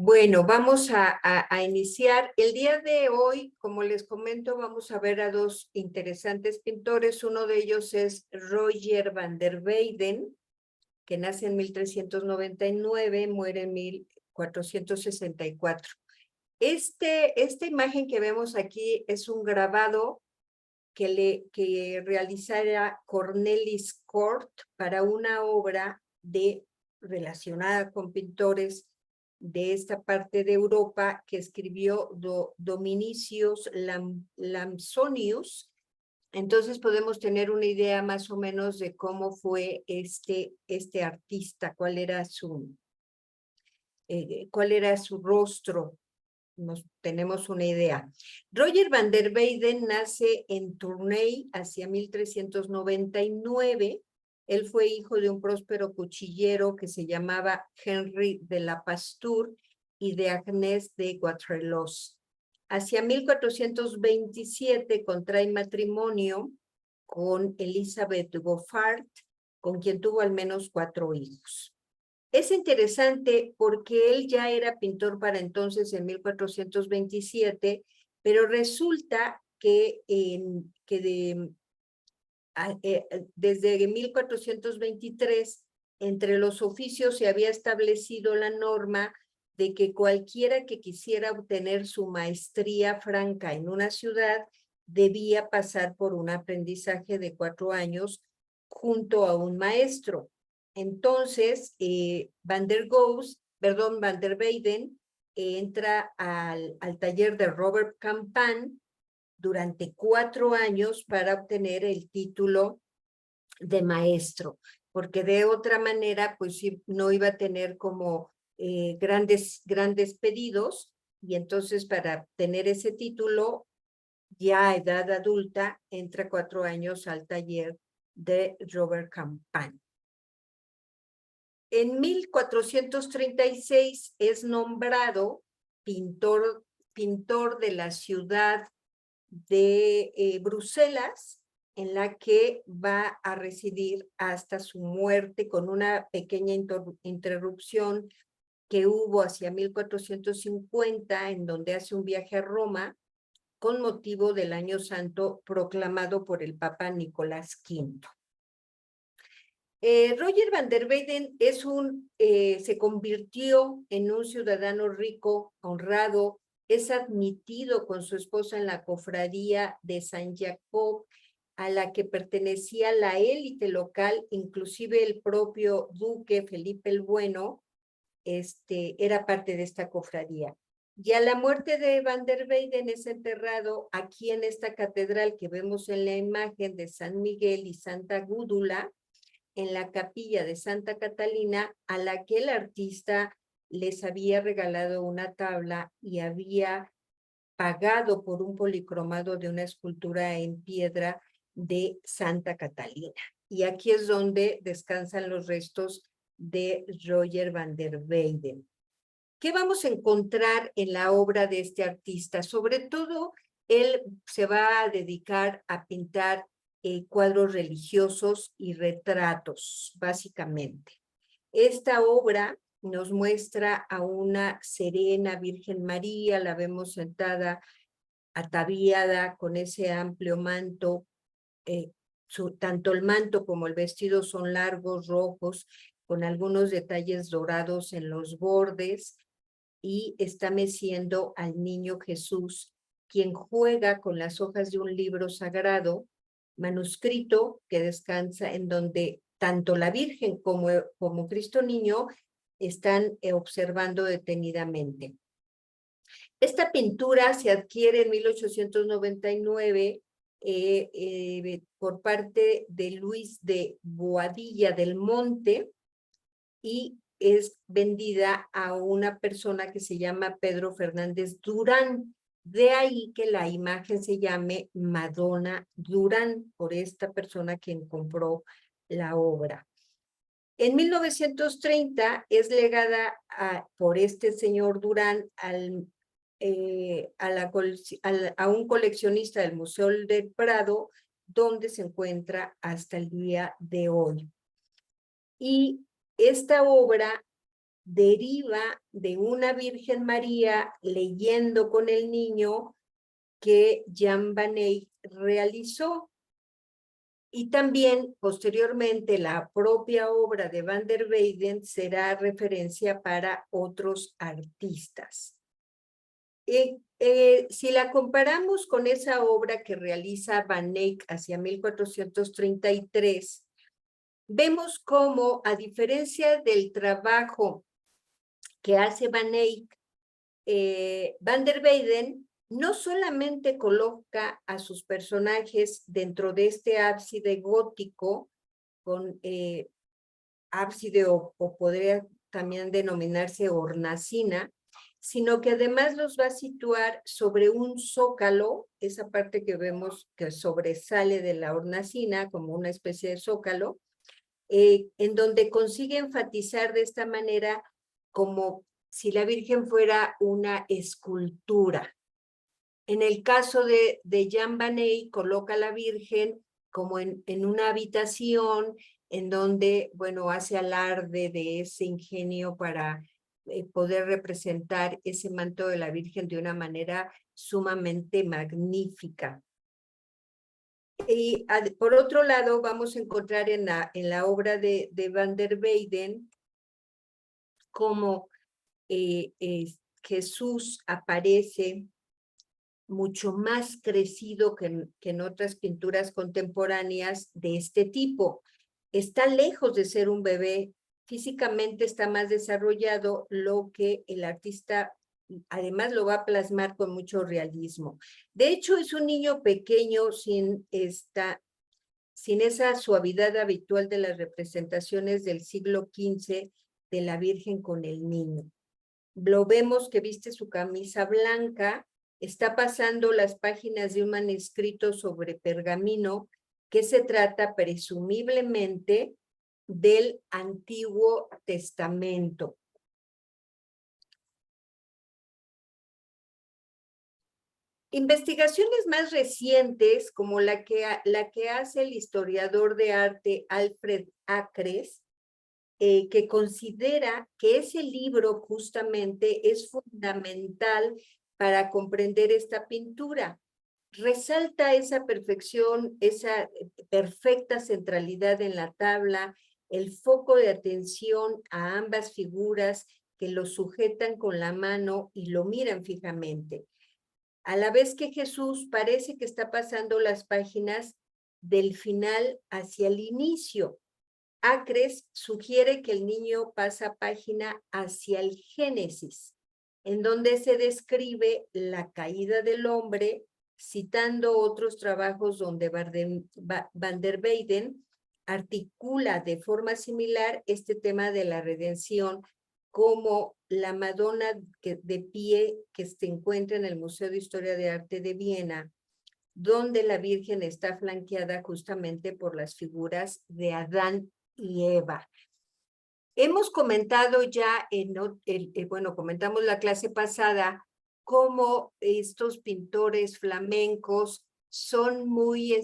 Bueno, vamos a iniciar. El día de hoy, como les comento, vamos a ver a dos interesantes pintores. Uno de ellos es Roger van der Weyden, que nace en 1399, muere en 1464. Esta imagen que vemos aquí es un grabado que realizara Cornelis Cort para una obra relacionada con pintores de esta parte de Europa que escribió Dominicius Lampsonius. Entonces podemos tener una idea más o menos de cómo fue este artista, cuál era su rostro. Tenemos una idea. Roger van der Weyden nace en Tournai hacia 1399. Él fue hijo de un próspero cuchillero que se llamaba Henry de la Pasture y de Agnès de Guatrelos. Hacia 1427 contrae matrimonio con Elizabeth Goffard, con quien tuvo al menos 4 hijos. Es interesante porque él ya era pintor para entonces, en 1427, pero resulta que, desde 1423, entre los oficios se había establecido la norma de que cualquiera que quisiera obtener su maestría franca en una ciudad debía pasar por un aprendizaje de 4 años junto a un maestro. Entonces, van der Weyden entra al taller de Robert Campin durante 4 años para obtener el título de maestro, porque de otra manera, pues no iba a tener como grandes pedidos, y entonces para tener ese título, ya a edad adulta, entra 4 años al taller de Robert Campin. En 1436 es nombrado pintor de la ciudad de Bruselas, en la que va a residir hasta su muerte, con una pequeña interrupción que hubo hacia 1450, en donde hace un viaje a Roma con motivo del Año Santo proclamado por el Papa Nicolás V. Roger van der Weyden se convirtió en un ciudadano rico, honrado, es admitido con su esposa en la cofradía de San Jacob, a la que pertenecía la élite local, inclusive el propio duque Felipe el Bueno, era parte de esta cofradía. Y a la muerte de van der Weyden es enterrado aquí en esta catedral que vemos en la imagen de San Miguel y Santa Gúdula, en la capilla de Santa Catalina, a la que el artista les había regalado una tabla y había pagado por un policromado de una escultura en piedra de Santa Catalina. Y aquí es donde descansan los restos de Roger van der Weyden. ¿Qué vamos a encontrar en la obra de este artista? Sobre todo, él se va a dedicar a pintar cuadros religiosos y retratos, básicamente. Esta obra nos muestra a una serena Virgen María, la vemos sentada, ataviada con ese amplio manto, tanto el manto como el vestido son largos, rojos, con algunos detalles dorados en los bordes, y está meciendo al niño Jesús, quien juega con las hojas de un libro sagrado, manuscrito, que descansa, en donde tanto la Virgen como Cristo Niño están observando detenidamente. Esta pintura se adquiere en 1899 por parte de Luis de Boadilla del Monte, y es vendida a una persona que se llama Pedro Fernández Durán. De ahí que la imagen se llame Madonna Durán, por esta persona quien compró la obra. En 1930 es legada por este señor Durán a un coleccionista del Museo del Prado, donde se encuentra hasta el día de hoy. Y esta obra deriva de una Virgen María leyendo con el niño que Jan van Eyck realizó. Y también, posteriormente, la propia obra de Van der Weyden será referencia para otros artistas. Si la comparamos con esa obra que realiza Van Eyck hacia 1433, vemos cómo, a diferencia del trabajo que hace Van Eyck, Van der Weyden no solamente coloca a sus personajes dentro de este ábside gótico, con ábside o podría también denominarse hornacina, sino que además los va a situar sobre un zócalo, esa parte que vemos que sobresale de la hornacina como una especie de zócalo, en donde consigue enfatizar de esta manera como si la Virgen fuera una escultura. En el caso de Jan van Eyck, coloca a la Virgen como en una habitación en donde, bueno, hace alarde de ese ingenio para poder representar ese manto de la Virgen de una manera sumamente magnífica. Y por otro lado, vamos a encontrar en la obra de Van der Weyden cómo Jesús aparece mucho más crecido que en otras pinturas contemporáneas de este tipo. Está lejos de ser un bebé, físicamente está más desarrollado, lo que el artista además lo va a plasmar con mucho realismo. De hecho, es un niño pequeño sin esa suavidad habitual de las representaciones del siglo XV de la Virgen con el niño. Lo vemos que viste su camisa blanca, está pasando las páginas de un manuscrito sobre pergamino que se trata presumiblemente del Antiguo Testamento. Investigaciones más recientes, como la que hace el historiador de arte Alfred Acres, que considera que ese libro justamente es fundamental para comprender esta pintura. Resalta esa perfección, esa perfecta centralidad en la tabla, el foco de atención a ambas figuras que lo sujetan con la mano y lo miran fijamente. A la vez que Jesús parece que está pasando las páginas del final hacia el inicio. Acres sugiere que el niño pasa página hacia el Génesis, en donde se describe la caída del hombre, citando otros trabajos donde Van der Weyden articula de forma similar este tema de la redención, como la Madonna de pie que se encuentra en el Museo de Historia de Arte de Viena, donde la Virgen está flanqueada justamente por las figuras de Adán y Eva. Hemos comentado ya, comentamos la clase pasada, cómo estos pintores flamencos son muy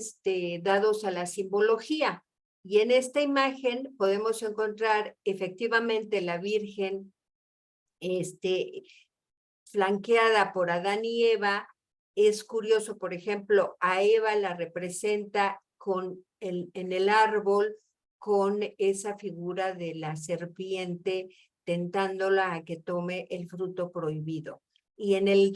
dados a la simbología. Y en esta imagen podemos encontrar efectivamente la Virgen flanqueada por Adán y Eva. Es curioso, por ejemplo, a Eva la representa en el árbol con esa figura de la serpiente tentándola a que tome el fruto prohibido. Y en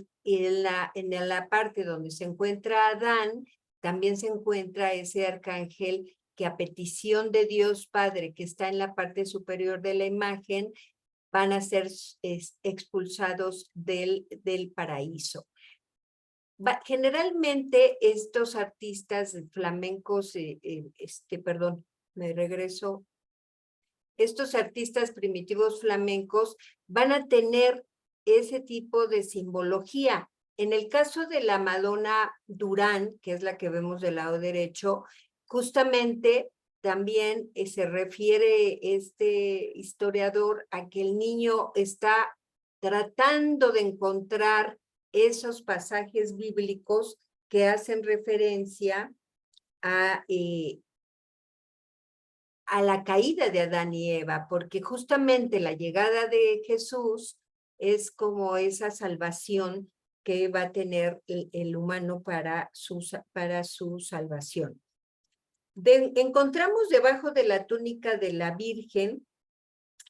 la parte donde se encuentra Adán, también se encuentra ese arcángel que a petición de Dios Padre, que está en la parte superior de la imagen, van a ser expulsados del paraíso. Generalmente estos artistas flamencos, estos artistas primitivos flamencos van a tener ese tipo de simbología. En el caso de la Madonna Durán, que es la que vemos del lado derecho, justamente también se refiere este historiador a que el niño está tratando de encontrar esos pasajes bíblicos que hacen referencia a a la caída de Adán y Eva, porque justamente la llegada de Jesús es como esa salvación que va a tener el humano para su salvación. Encontramos debajo de la túnica de la Virgen,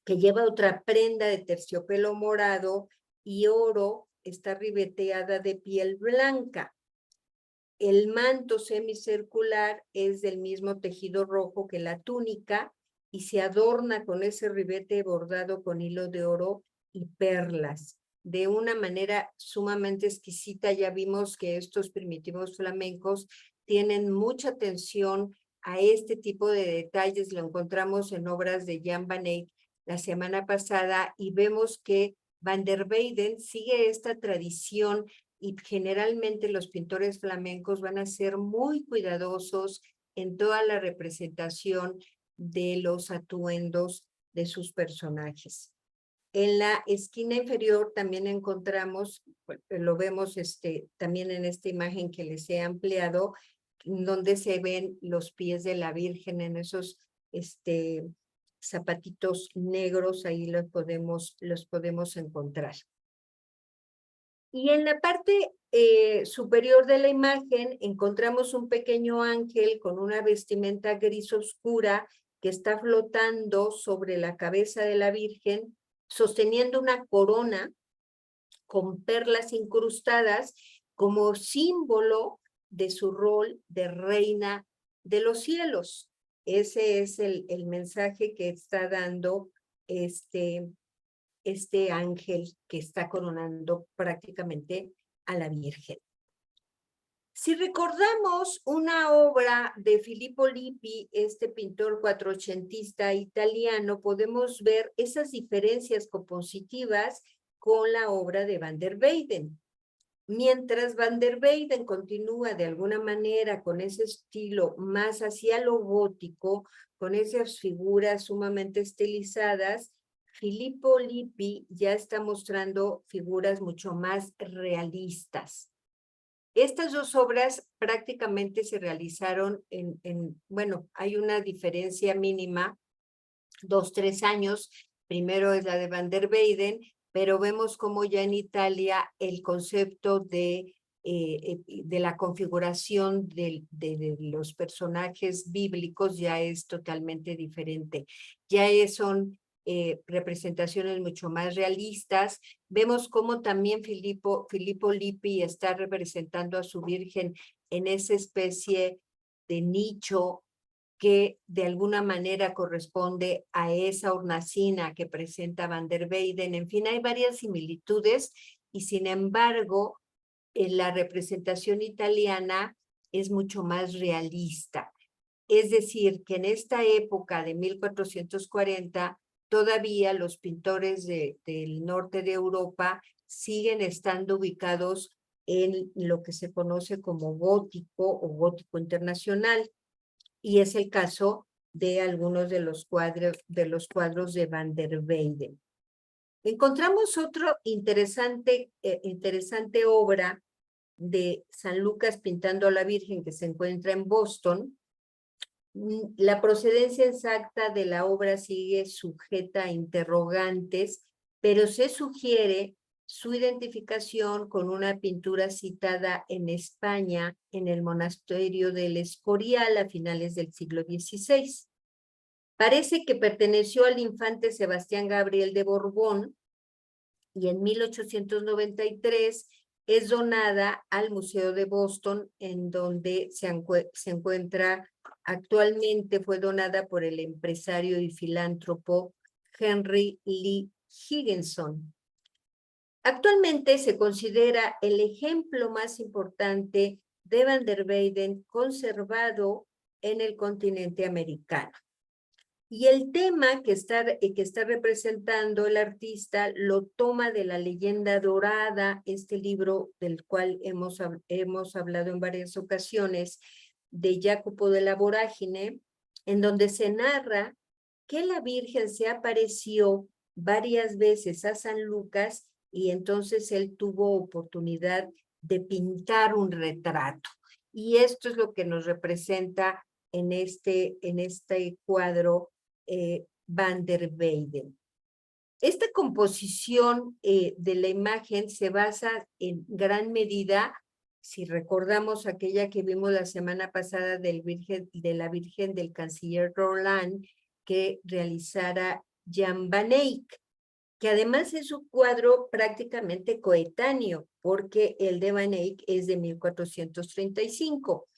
que lleva otra prenda de terciopelo morado y oro, está ribeteada de piel blanca. El manto semicircular es del mismo tejido rojo que la túnica y se adorna con ese ribete bordado con hilo de oro y perlas de una manera sumamente exquisita. Ya vimos que estos primitivos flamencos tienen mucha atención a este tipo de detalles. Lo encontramos en obras de Jan van Eyck la semana pasada y vemos que Van der Weyden sigue esta tradición y generalmente los pintores flamencos van a ser muy cuidadosos en toda la representación de los atuendos de sus personajes. En la esquina inferior también encontramos, lo vemos también en esta imagen que les he ampliado, donde se ven los pies de la Virgen en esos zapatitos negros, ahí los podemos encontrar. Y en la parte superior de la imagen encontramos un pequeño ángel con una vestimenta gris oscura que está flotando sobre la cabeza de la Virgen, sosteniendo una corona con perlas incrustadas como símbolo de su rol de reina de los cielos. Ese es el mensaje que está dando este ángel que está coronando prácticamente a la Virgen. Si recordamos una obra de Filippo Lippi, este pintor cuatrocentista italiano, podemos ver esas diferencias compositivas con la obra de Van der Weyden. Mientras Van der Weyden continúa de alguna manera con ese estilo más hacia lo gótico, con esas figuras sumamente estilizadas, Filippo Lippi ya está mostrando figuras mucho más realistas. Estas dos obras prácticamente se realizaron bueno, hay una diferencia mínima, 2-3 años. Primero es la de Van der Weyden, pero vemos como ya en Italia el concepto de la configuración de los personajes bíblicos ya es totalmente diferente. Ya son representaciones mucho más realistas. Vemos cómo también Filippo Lippi está representando a su Virgen en esa especie de nicho que de alguna manera corresponde a esa hornacina que presenta Van der Weyden. En fin, hay varias similitudes y sin embargo, la representación italiana es mucho más realista. Es decir, que en esta época de 1440, todavía los pintores del norte de Europa siguen estando ubicados en lo que se conoce como gótico o gótico internacional. Y es el caso de algunos de los cuadros de Van der Weyden. Encontramos otra interesante obra de San Lucas pintando a la Virgen que se encuentra en Boston. La procedencia exacta de la obra sigue sujeta a interrogantes, pero se sugiere su identificación con una pintura citada en España en el monasterio del Escorial a finales del siglo XVI. Parece que perteneció al infante Sebastián Gabriel de Borbón y en 1893 es donada al Museo de Boston, en donde se encuentra actualmente. Fue donada por el empresario y filántropo Henry Lee Higginson. Actualmente se considera el ejemplo más importante de Van der Weyden conservado en el continente americano. Y el tema que está representando el artista lo toma de la Leyenda Dorada, este libro del cual hemos hablado en varias ocasiones, de Jacopo de la Vorágine, en donde se narra que la Virgen se apareció varias veces a San Lucas y entonces él tuvo oportunidad de pintar un retrato. Y esto es lo que nos representa en este cuadro Van der Weyden. Esta composición de la imagen se basa en gran medida, si recordamos aquella que vimos la semana pasada de la Virgen del Canciller Roland, que realizara Jan van Eyck, que además es un cuadro prácticamente coetáneo, porque el de Van Eyck es de 1435.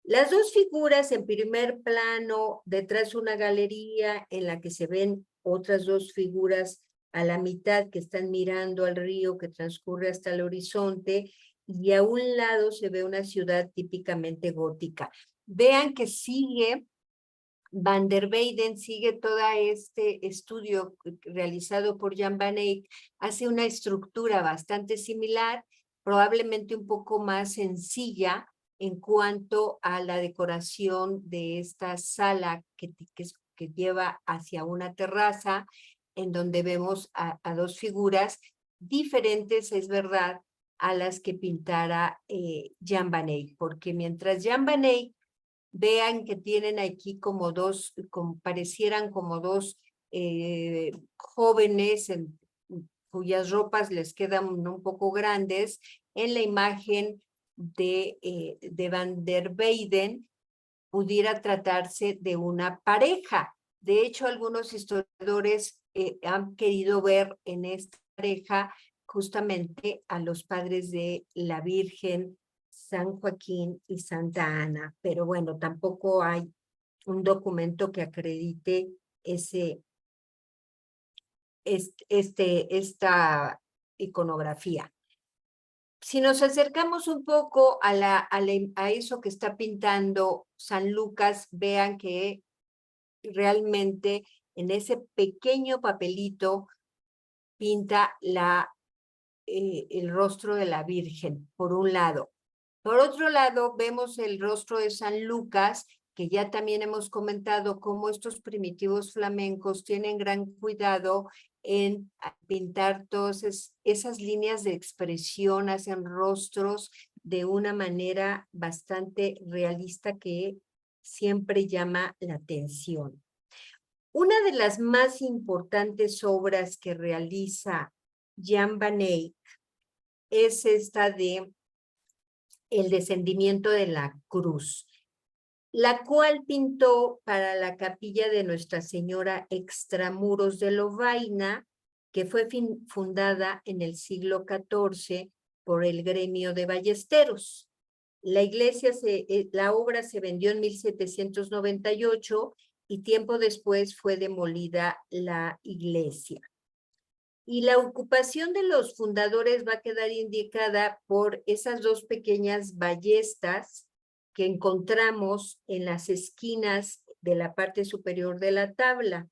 Las dos figuras en primer plano, detrás una galería en la que se ven otras dos figuras a la mitad que están mirando al río que transcurre hasta el horizonte, y a un lado se ve una ciudad típicamente gótica. Vean que sigue Van der Weyden, sigue todo este estudio realizado por Jan van Eyck, hace una estructura bastante similar, probablemente un poco más sencilla en cuanto a la decoración de esta sala que lleva hacia una terraza, en donde vemos a dos figuras diferentes, es verdad, a las que pintara Jan van Eyck, porque mientras Jan van Eyck, vean que tienen aquí como dos, parecieran como dos jóvenes cuyas ropas les quedan un poco grandes, en la imagen de Van der Weyden pudiera tratarse de una pareja. De hecho, algunos historiadores han querido ver en esta pareja justamente a los padres de la Virgen, San Joaquín y Santa Ana, pero bueno, tampoco hay un documento que acredite esta iconografía. Si nos acercamos un poco a eso que está pintando San Lucas, vean que realmente en ese pequeño papelito pinta el rostro de la Virgen, por un lado. Por otro lado, vemos el rostro de San Lucas, que ya también hemos comentado cómo estos primitivos flamencos tienen gran cuidado en pintar todas esas líneas de expresión, hacen rostros de una manera bastante realista que siempre llama la atención. Una de las más importantes obras que realiza Jan van Eyck es esta de El descendimiento de la cruz, la cual pintó para la capilla de Nuestra Señora Extramuros de Lovaina, que fue fundada en el siglo XIV por el gremio de ballesteros. La obra se vendió en 1798 y tiempo después fue demolida la iglesia. Y la ocupación de los fundadores va a quedar indicada por esas dos pequeñas ballestas que encontramos en las esquinas de la parte superior de la tabla.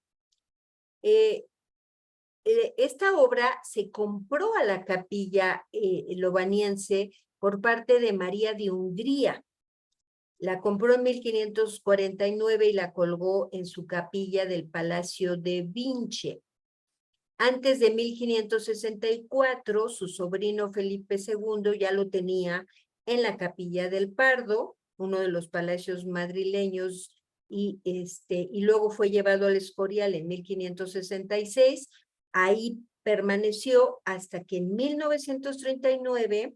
Esta obra se compró a la capilla lovaniense por parte de María de Hungría. La compró en 1549 y la colgó en su capilla del Palacio de Vinche. Antes de 1564, su sobrino Felipe II ya lo tenía en la Capilla del Pardo, uno de los palacios madrileños, y luego fue llevado al Escorial en 1566. Ahí permaneció hasta que en 1939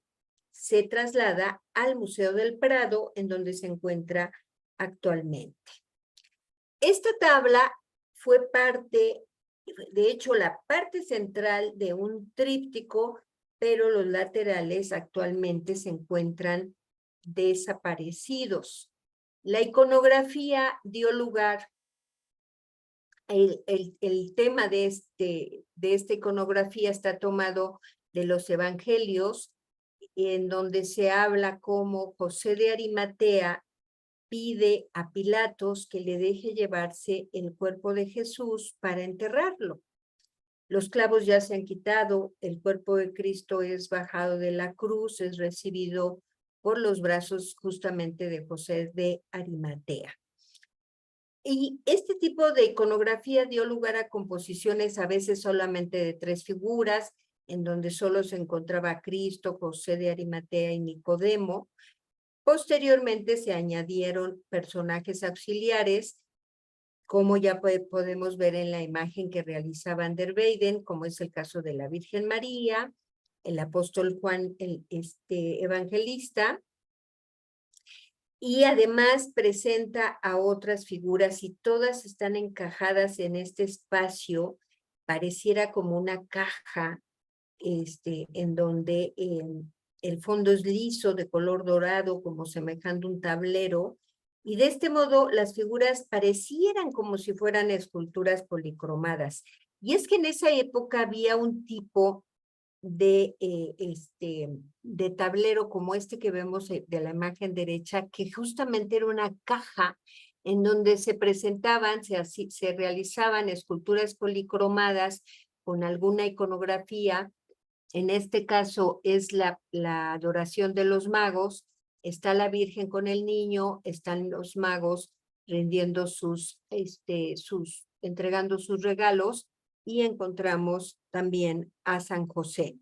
se traslada al Museo del Prado, en donde se encuentra actualmente. Esta tabla fue parte, de hecho, la parte central de un tríptico, pero los laterales actualmente se encuentran desaparecidos. La iconografía dio lugar, el tema de esta iconografía está tomado de los evangelios, en donde se habla cómo José de Arimatea pide a Pilatos que le deje llevarse el cuerpo de Jesús para enterrarlo. Los clavos ya se han quitado, el cuerpo de Cristo es bajado de la cruz, es recibido por los brazos justamente de José de Arimatea. Y este tipo de iconografía dio lugar a composiciones a veces solamente de 3 figuras, en donde solo se encontraba Cristo, José de Arimatea y Nicodemo. Posteriormente se añadieron personajes auxiliares, como ya podemos ver en la imagen que realiza Van der Weyden, como es el caso de la Virgen María, el apóstol Juan, el evangelista, y además presenta a otras figuras y todas están encajadas en este espacio, pareciera como una caja, en donde el fondo es liso, de color dorado, como semejando un tablero, y de este modo las figuras parecieran como si fueran esculturas policromadas. Y es que en esa época había un tipo de tablero como este que vemos de la imagen derecha, que justamente era una caja en donde se presentaban, se realizaban esculturas policromadas con alguna iconografía. En este caso es la adoración de los magos, está la Virgen con el niño, están los magos rindiendo entregando sus regalos, y encontramos también a San José.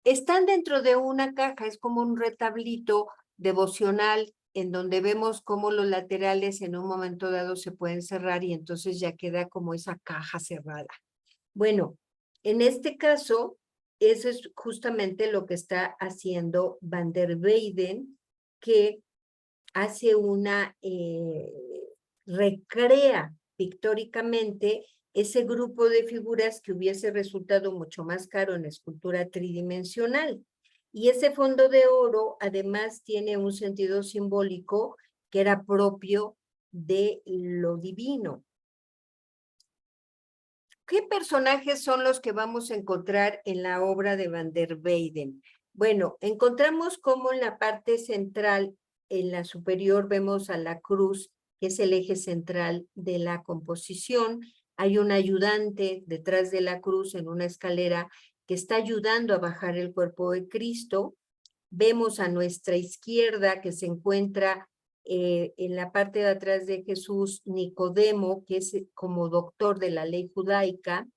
Están dentro de una caja, es como un retablito devocional en donde vemos cómo los laterales en un momento dado se pueden cerrar y entonces ya queda como esa caja cerrada. Bueno, en este caso, eso es justamente lo que está haciendo Van der Weyden, que hace recrea pictóricamente ese grupo de figuras que hubiese resultado mucho más caro en escultura tridimensional. Y ese fondo de oro además tiene un sentido simbólico que era propio de lo divino. ¿Qué personajes son los que vamos a encontrar en la obra de Van der Weyden? Bueno, encontramos como en la parte central, en la superior, vemos a la cruz, que es el eje central de la composición. Hay un ayudante detrás de la cruz en una escalera que está ayudando a bajar el cuerpo de Cristo. Vemos a nuestra izquierda que se encuentra en la parte de atrás de Jesús, Nicodemo, que es como doctor de la ley judaica,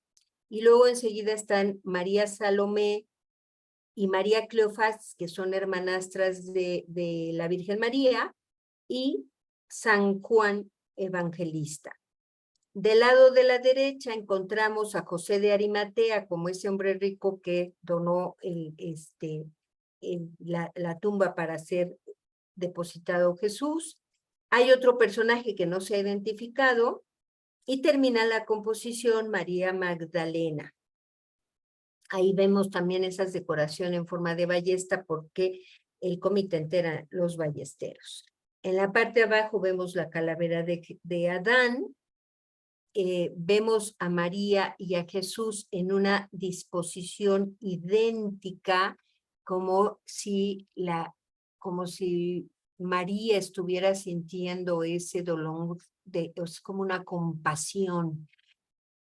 y luego enseguida están María Salomé y María Cleofás, que son hermanastras de la Virgen María, y San Juan Evangelista. Del lado de la derecha encontramos a José de Arimatea, como ese hombre rico que donó la tumba para ser depositado Jesús. Hay otro personaje que no se ha identificado, y termina la composición María Magdalena. Ahí vemos también esas decoraciones en forma de ballesta, porque el comitente eran los ballesteros. En la parte de abajo vemos la calavera de Adán. Vemos a María y a Jesús en una disposición idéntica, como si María estuviera sintiendo ese dolor, es como una compasión,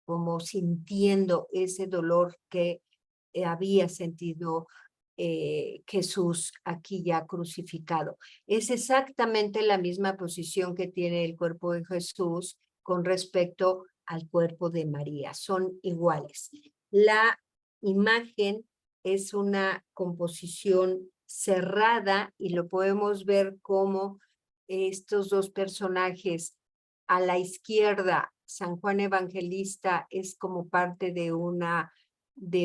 como sintiendo ese dolor que había sentido Jesús aquí ya crucificado. Es exactamente la misma posición que tiene el cuerpo de Jesús con respecto al cuerpo de María. Son iguales. La imagen es una composición cerrada y lo podemos ver como estos dos personajes. A la izquierda, San Juan Evangelista es como parte de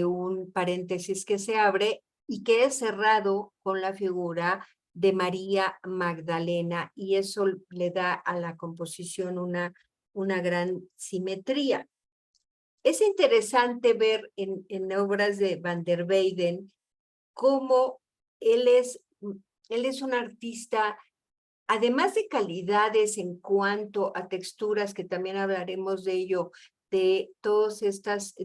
un paréntesis que se abre y que es cerrado con la figura de María Magdalena, y eso le da a la composición una gran simetría. Es interesante ver en obras de Van der Weyden cómo él es un artista, además de calidades en cuanto a texturas, que también hablaremos de ello, de todas estas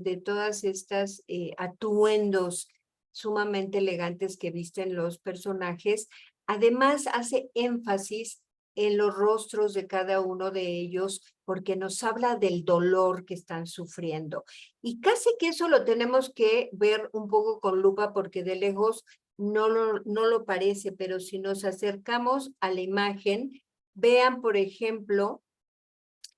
atuendos sumamente elegantes que visten los personajes. Además hace énfasis en los rostros de cada uno de ellos, porque nos habla del dolor que están sufriendo. Y casi que eso lo tenemos que ver un poco con lupa, porque de lejos no lo parece, pero si nos acercamos a la imagen, vean, por ejemplo,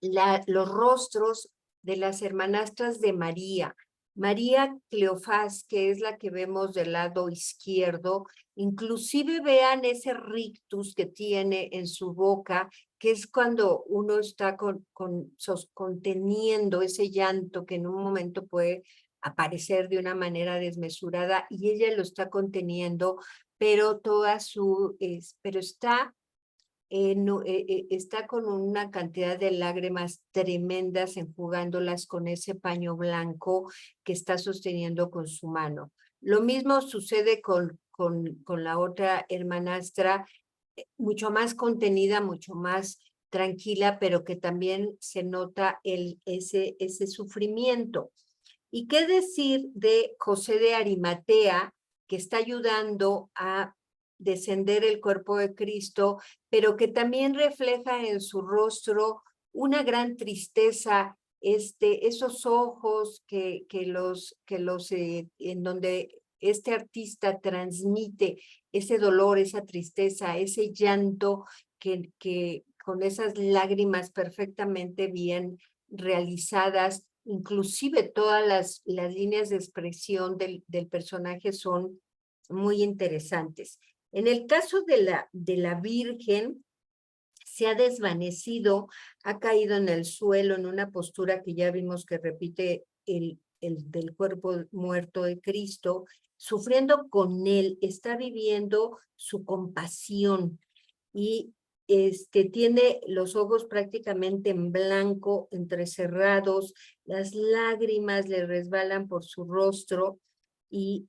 los rostros de las hermanastras de María. María Cleofás, que es la que vemos del lado izquierdo, inclusive vean ese rictus que tiene en su boca, que es cuando uno está conteniendo ese llanto que en un momento puede aparecer de una manera desmesurada y ella lo está conteniendo, pero pero está con una cantidad de lágrimas tremendas enjugándolas con ese paño blanco que está sosteniendo con su mano. Lo mismo sucede con la otra hermanastra, mucho más contenida, mucho más tranquila, pero que también se nota ese sufrimiento. ¿Y qué decir de José de Arimatea, que está ayudando a descender el cuerpo de Cristo, pero que también refleja en su rostro una gran tristeza, esos ojos en donde este artista transmite ese dolor, esa tristeza, ese llanto que con esas lágrimas perfectamente bien realizadas, inclusive todas las líneas de expresión del personaje son muy interesantes. En el caso de la Virgen, se ha desvanecido, ha caído en el suelo en una postura que ya vimos que repite el del cuerpo muerto de Cristo, sufriendo con él, está viviendo su compasión y tiene los ojos prácticamente en blanco, entrecerrados, las lágrimas le resbalan por su rostro y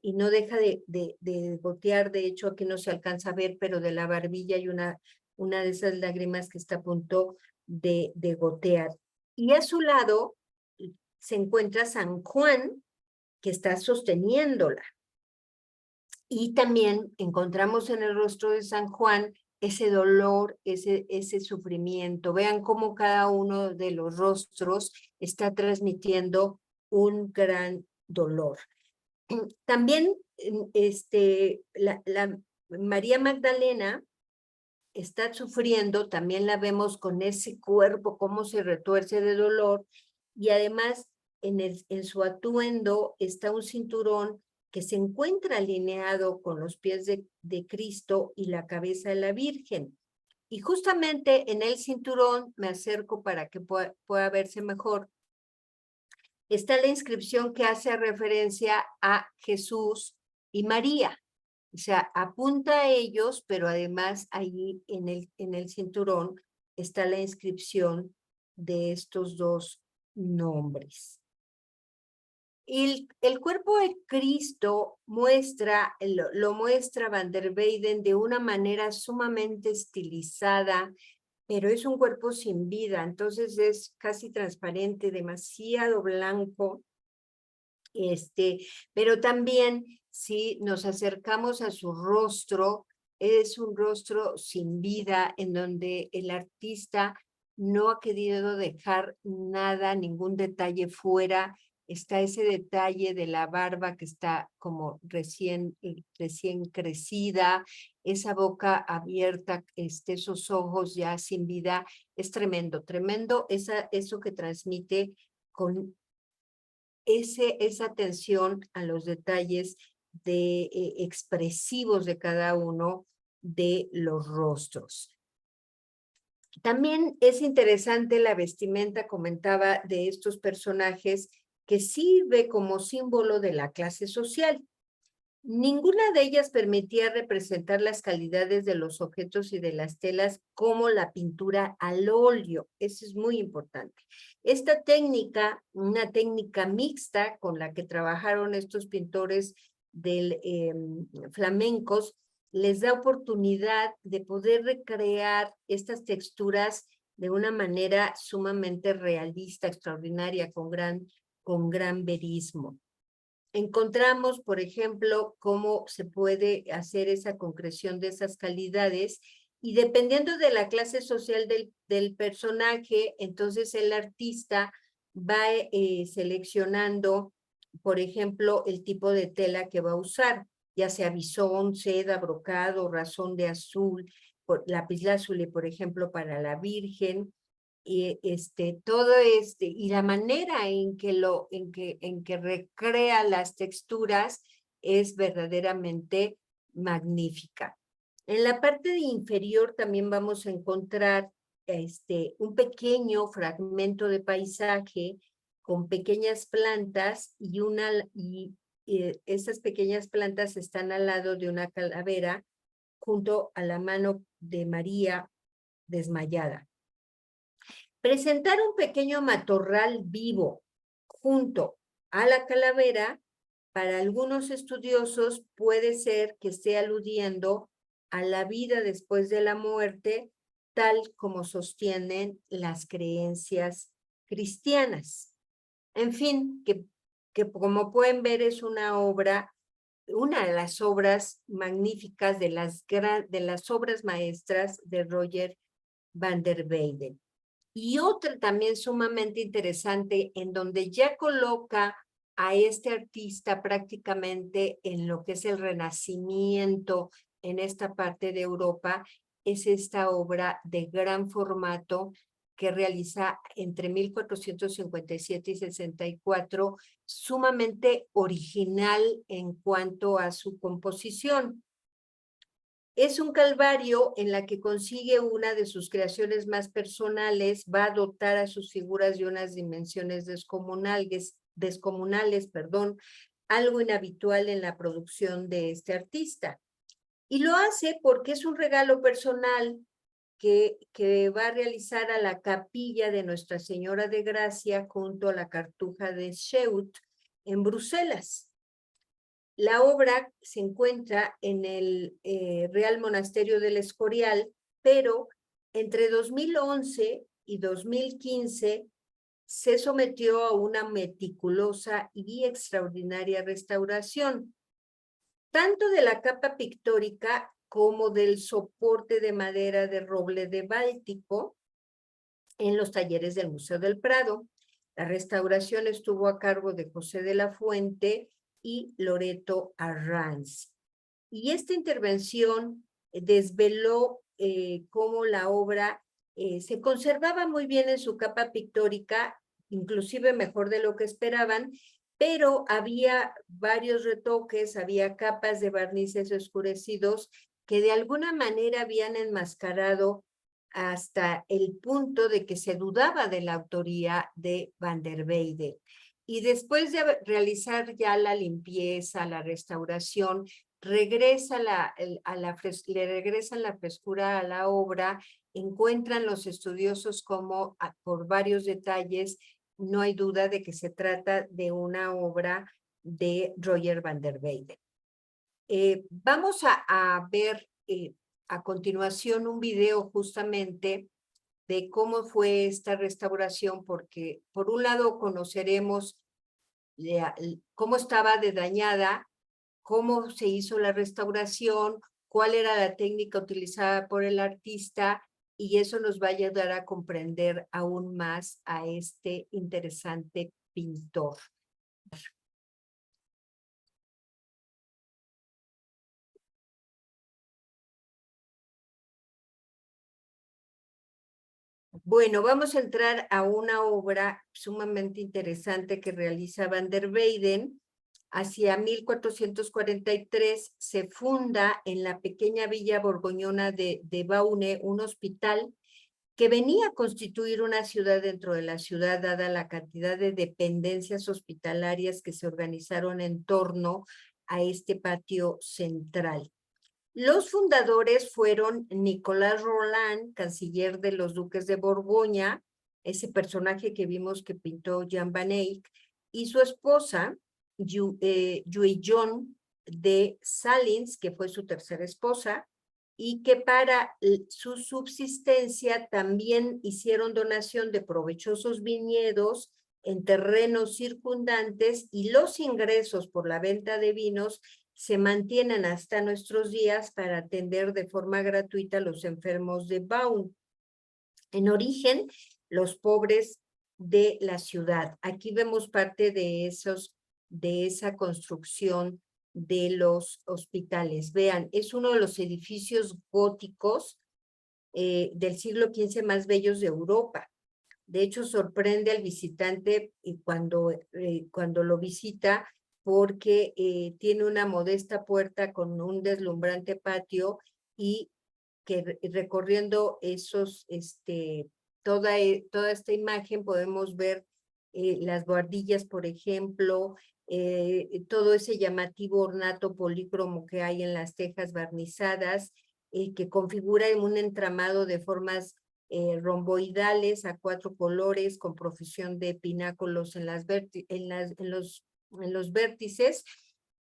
no deja de gotear. De hecho aquí no se alcanza a ver, pero de la barbilla hay una de esas lágrimas que está a punto de gotear. Y a su lado se encuentra San Juan, que está sosteniéndola. Y también encontramos en el rostro de San Juan ese dolor, ese sufrimiento. Vean cómo cada uno de los rostros está transmitiendo un gran dolor. También la María Magdalena está sufriendo, también la vemos con ese cuerpo, cómo se retuerce de dolor, y además en su atuendo está un cinturón que se encuentra alineado con los pies de Cristo y la cabeza de la Virgen. Y justamente en el cinturón, me acerco para que pueda verse mejor, está la inscripción que hace referencia a Jesús y María. O sea, apunta a ellos, pero además ahí en el cinturón está la inscripción de estos dos nombres. El cuerpo de Cristo lo muestra Van der Weyden de una manera sumamente estilizada, pero es un cuerpo sin vida, entonces es casi transparente, demasiado blanco. Pero también si nos acercamos a su rostro, es un rostro sin vida en donde el artista no ha querido dejar nada, ningún detalle fuera. Está ese detalle de la barba que está como recién crecida, esa boca abierta, esos ojos ya sin vida. Es tremendo, tremendo eso que transmite con esa atención a los detalles expresivos de cada uno de los rostros. También es interesante la vestimenta, comentaba, de estos personajes, que sirve como símbolo de la clase social. Ninguna de ellas permitía representar las calidades de los objetos y de las telas como la pintura al óleo. Eso es muy importante. Esta técnica, una técnica mixta con la que trabajaron estos pintores flamencos, les da oportunidad de poder recrear estas texturas de una manera sumamente realista, extraordinaria, con gran verismo. Encontramos, por ejemplo, cómo se puede hacer esa concreción de esas calidades y dependiendo de la clase social del personaje, entonces el artista va seleccionando, por ejemplo, el tipo de tela que va a usar, ya sea bisón, seda, brocado, razón de azul, lapislázuli, por ejemplo, para la Virgen, y y la manera en que recrea las texturas es verdaderamente magnífica. En la parte inferior también vamos a encontrar un pequeño fragmento de paisaje con pequeñas plantas y esas pequeñas plantas están al lado de una calavera junto a la mano de María desmayada. Presentar un pequeño matorral vivo junto a la calavera, para algunos estudiosos puede ser que esté aludiendo a la vida después de la muerte, tal como sostienen las creencias cristianas. En fin, que como pueden ver es una de las obras magníficas de las obras maestras de Roger van der Weyden. Y otra también sumamente interesante, en donde ya coloca a este artista prácticamente en lo que es el Renacimiento en esta parte de Europa, es esta obra de gran formato que realiza entre 1457 y 64, sumamente original en cuanto a su composición. Es un calvario en la que consigue una de sus creaciones más personales, va a dotar a sus figuras de unas dimensiones descomunales, algo inhabitual en la producción de este artista. Y lo hace porque es un regalo personal que va a realizar a la capilla de Nuestra Señora de Gracia junto a la Cartuja de Scheut en Bruselas. La obra se encuentra en el Real Monasterio del Escorial, pero entre 2011 y 2015 se sometió a una meticulosa y extraordinaria restauración, tanto de la capa pictórica como del soporte de madera de roble de Báltico en los talleres del Museo del Prado. La restauración estuvo a cargo de José de la Fuente y Loreto Arranz. Y esta intervención desveló cómo la obra se conservaba muy bien en su capa pictórica, inclusive mejor de lo que esperaban, pero había varios retoques, había capas de barnices oscurecidos que de alguna manera habían enmascarado hasta el punto de que se dudaba de la autoría de Van der Weyden. Y después de realizar ya la limpieza, la restauración, le regresan la frescura a la obra, encuentran los estudiosos como por varios detalles, no hay duda de que se trata de una obra de Roger van der Weyden. Vamos a ver a continuación un video justamente de cómo fue esta restauración, porque por un lado conoceremos cómo estaba de dañada, cómo se hizo la restauración, cuál era la técnica utilizada por el artista, y eso nos va a ayudar a comprender aún más a este interesante pintor. Bueno, vamos a entrar a una obra sumamente interesante que realiza van der Weyden. Hacia 1443 se funda en la pequeña villa borgoñona de Baune un hospital que venía a constituir una ciudad dentro de la ciudad, dada la cantidad de dependencias hospitalarias que se organizaron en torno a este patio central. Los fundadores fueron Nicolas Roland, canciller de los duques de Borgoña, ese personaje que vimos que pintó Jan van Eyck, y su esposa, Guillaume de Salins, que fue su tercera esposa, y que para su subsistencia también hicieron donación de provechosos viñedos en terrenos circundantes, y los ingresos por la venta de vinos se mantienen hasta nuestros días para atender de forma gratuita a los enfermos de Baun. En origen, los pobres de la ciudad. Aquí vemos parte de esa construcción de los hospitales. Vean, es uno de los edificios góticos del siglo XV más bellos de Europa. De hecho, sorprende al visitante cuando lo visita porque tiene una modesta puerta con un deslumbrante patio y que recorriendo toda esta imagen podemos ver las buhardillas, por ejemplo, todo ese llamativo ornato polícromo que hay en las tejas barnizadas, que configura un entramado de formas romboidales a 4 colores con profusión de pináculos en los vértices.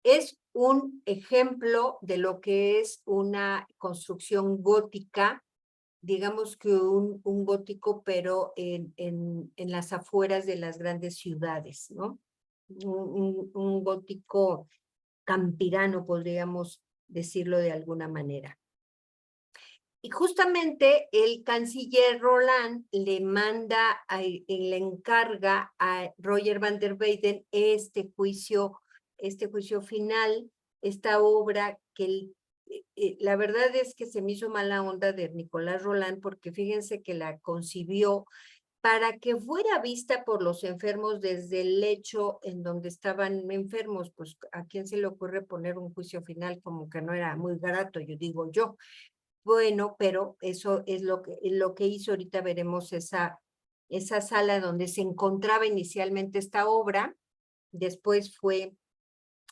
Es un ejemplo de lo que es una construcción gótica, digamos que un gótico, pero en las afueras de las grandes ciudades, ¿no? Un gótico campirano, podríamos decirlo de alguna manera. Y justamente el canciller Roland le le encarga a Roger van der Weyden este juicio final, esta obra que la verdad es que se me hizo mala onda de Nicolás Roland, porque fíjense que la concibió para que fuera vista por los enfermos desde el lecho en donde estaban enfermos. Pues a quién se le ocurre poner un juicio final, como que no era muy grato, yo digo yo. Bueno, pero eso es lo que hizo. Ahorita veremos esa sala donde se encontraba inicialmente esta obra. Después fue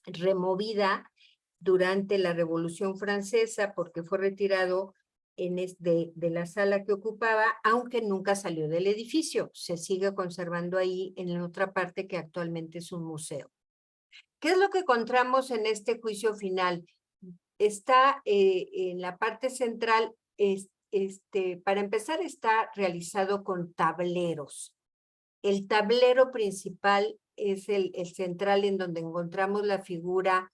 removida durante la Revolución Francesa porque fue retirado de la sala que ocupaba, aunque nunca salió del edificio. Se sigue conservando ahí en la otra parte que actualmente es un museo. ¿Qué es lo que encontramos en este juicio final? Está en la parte central, para empezar, está realizado con tableros. El tablero principal es el central, en donde encontramos la figura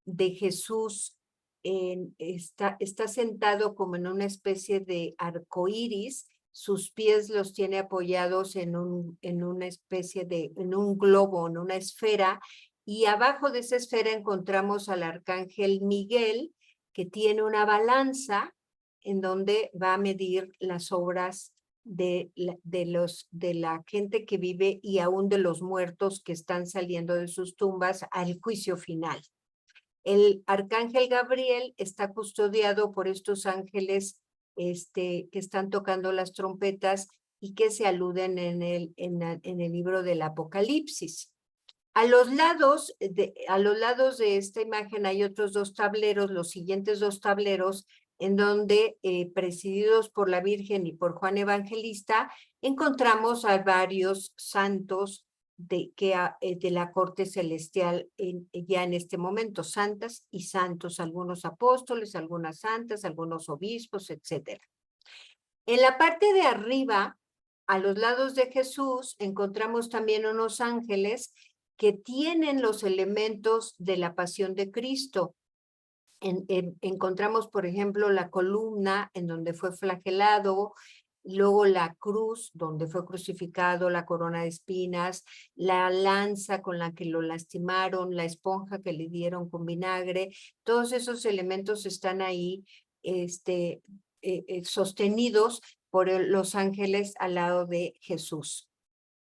de Jesús. Está sentado como en una especie de arco iris. Sus pies los tiene apoyados en una especie en un globo, en una esfera, y abajo de esa esfera encontramos al arcángel Miguel, que tiene una balanza en donde va a medir las obras de la gente que vive y aún de los muertos que están saliendo de sus tumbas al juicio final. El arcángel Gabriel está custodiado por estos ángeles que están tocando las trompetas y que se aluden en el libro del Apocalipsis. A los lados de esta imagen hay otros 2 tableros, los siguientes 2 tableros, en donde, presididos por la Virgen y por Juan Evangelista, encontramos a varios santos de la corte celestial ya en este momento, santas y santos, algunos apóstoles, algunas santas, algunos obispos, etc. En la parte de arriba, a los lados de Jesús, encontramos también unos ángeles que tienen los elementos de la pasión de Cristo. Encontramos, por ejemplo, la columna en donde fue flagelado, luego la cruz donde fue crucificado, la corona de espinas, la lanza con la que lo lastimaron, la esponja que le dieron con vinagre. Todos esos elementos están ahí sostenidos por los ángeles al lado de Jesús.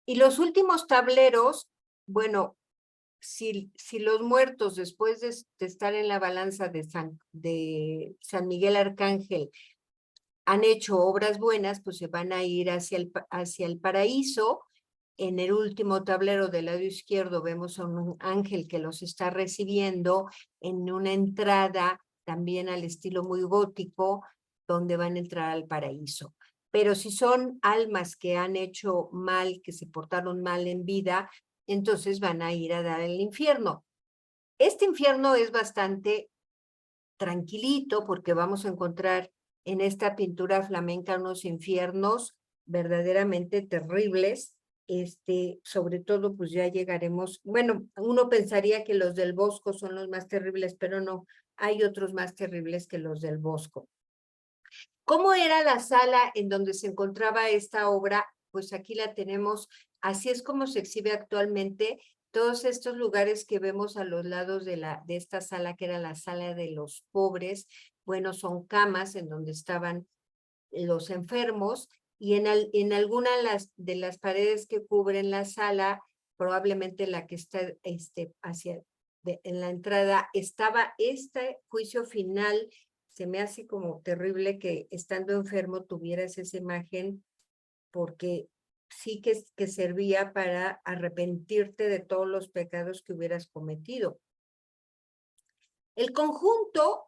Y los últimos tableros, bueno, si los muertos, después de estar en la balanza de San Miguel Arcángel, han hecho obras buenas, pues se van a ir hacia el paraíso. En el último tablero del lado izquierdo vemos a un ángel que los está recibiendo en una entrada también al estilo muy gótico, donde van a entrar al paraíso. Pero si son almas que han hecho mal, que se portaron mal en vida, entonces van a ir a dar el infierno. Este infierno es bastante tranquilito porque vamos a encontrar en esta pintura flamenca unos infiernos verdaderamente terribles. Sobre todo, pues ya llegaremos, bueno, uno pensaría que los del Bosco son los más terribles, pero no, hay otros más terribles que los del Bosco. ¿Cómo era la sala en donde se encontraba esta obra? Pues aquí la tenemos, así es como se exhibe actualmente. Todos estos lugares que vemos a los lados de esta sala, que era la sala de los pobres, bueno, son camas en donde estaban los enfermos, y en alguna de las paredes que cubren la sala, probablemente la que está en la entrada, estaba este juicio final. Se me hace como terrible que estando enfermo tuvieras esa imagen, porque sí que servía para arrepentirte de todos los pecados que hubieras cometido. El conjunto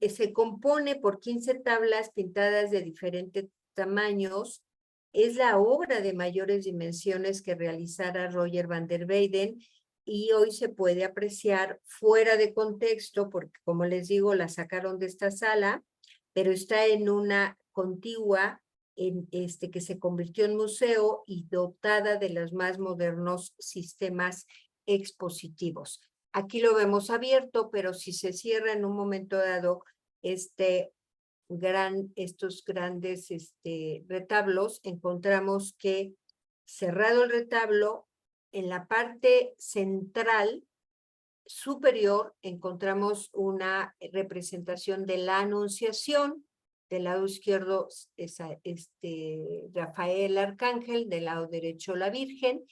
se compone por 15 tablas pintadas de diferentes tamaños. Es la obra de mayores dimensiones que realizara Roger van der Weyden, y hoy se puede apreciar fuera de contexto porque, como les digo, la sacaron de esta sala, pero está en una contigua que se convirtió en museo y dotada de los más modernos sistemas expositivos. Aquí lo vemos abierto, pero si se cierra en un momento dado, estos grandes retablos, encontramos que cerrado el retablo, en la parte central superior encontramos una representación de la Anunciación. Del lado izquierdo Rafael Arcángel, del lado derecho la Virgen,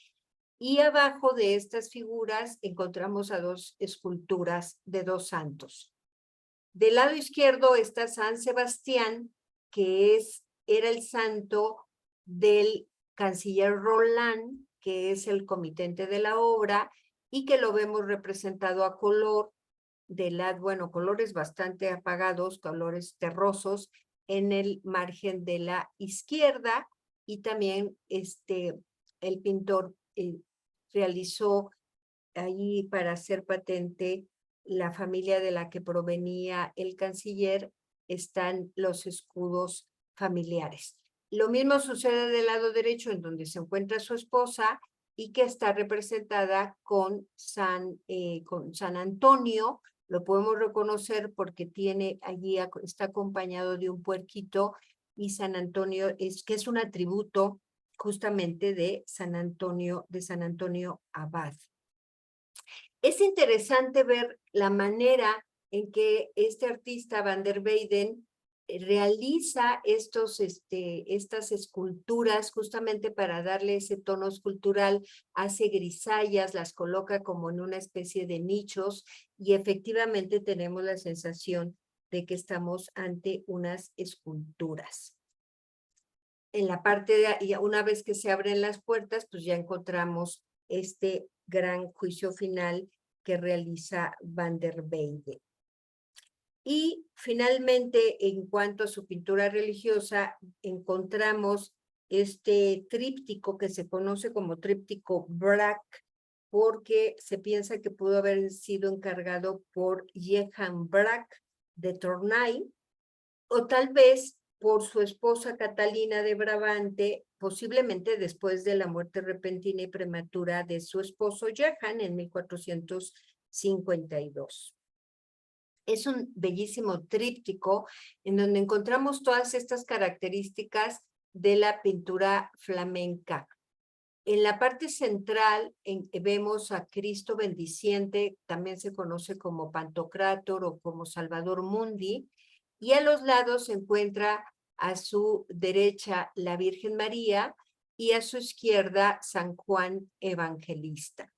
y abajo de estas figuras encontramos a dos esculturas de dos santos. Del lado izquierdo está San Sebastián, que era el santo del canciller Roland, que es el comitente de la obra, y que lo vemos representado a color, colores bastante apagados, colores terrosos, en el margen de la izquierda, y también el pintor realizó allí, para hacer patente la familia de la que provenía el canciller, están los escudos familiares. Lo mismo sucede del lado derecho, en donde se encuentra su esposa y que está representada con San Antonio. Lo podemos reconocer porque está acompañado de un puerquito, y San Antonio que es un atributo justamente de San Antonio Abad. Es interesante ver la manera en que este artista van der Weyden realiza estas esculturas justamente para darle ese tono escultural. Hace grisallas, las coloca como en una especie de nichos, y efectivamente tenemos la sensación de que estamos ante unas esculturas. En la parte de, una vez que se abren las puertas, pues ya encontramos este gran juicio final que realiza van der Weyden. Y finalmente, en cuanto a su pintura religiosa, encontramos este tríptico que se conoce como tríptico Braque, porque se piensa que pudo haber sido encargado por Johann Braque de Tournai, o tal vez por su esposa Catalina de Brabante, posiblemente después de la muerte repentina y prematura de su esposo Johann en 1452. Es un bellísimo tríptico en donde encontramos todas estas características de la pintura flamenca. En la parte central vemos a Cristo bendiciente, también se conoce como Pantocrátor o como Salvador Mundi, y a los lados se encuentra a su derecha la Virgen María y a su izquierda San Juan Evangelista.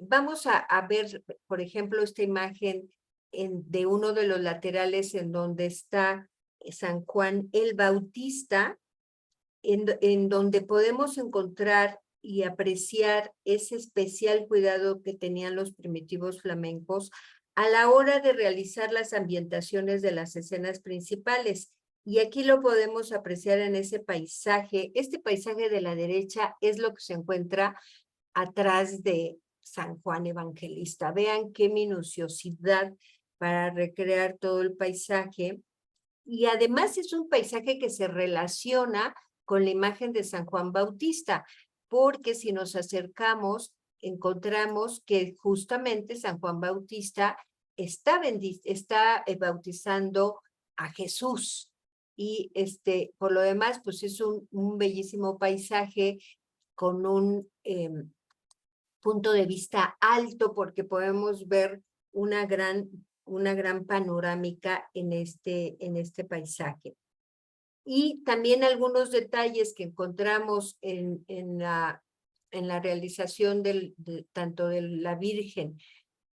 Vamos a ver, por ejemplo, esta imagen de uno de los laterales en donde está San Juan el Bautista, en donde podemos encontrar y apreciar ese especial cuidado que tenían los primitivos flamencos a la hora de realizar las ambientaciones de las escenas principales. Y aquí lo podemos apreciar en ese paisaje. Este paisaje de la derecha es lo que se encuentra atrás de San Juan Evangelista. Vean qué minuciosidad para recrear todo el paisaje. Y además es un paisaje que se relaciona con la imagen de San Juan Bautista, porque si nos acercamos, encontramos que justamente San Juan Bautista está bautizando a Jesús. Y por lo demás, pues es un bellísimo paisaje con un punto de vista alto, porque podemos ver una gran panorámica en este paisaje. Y también algunos detalles que encontramos en la realización tanto de la Virgen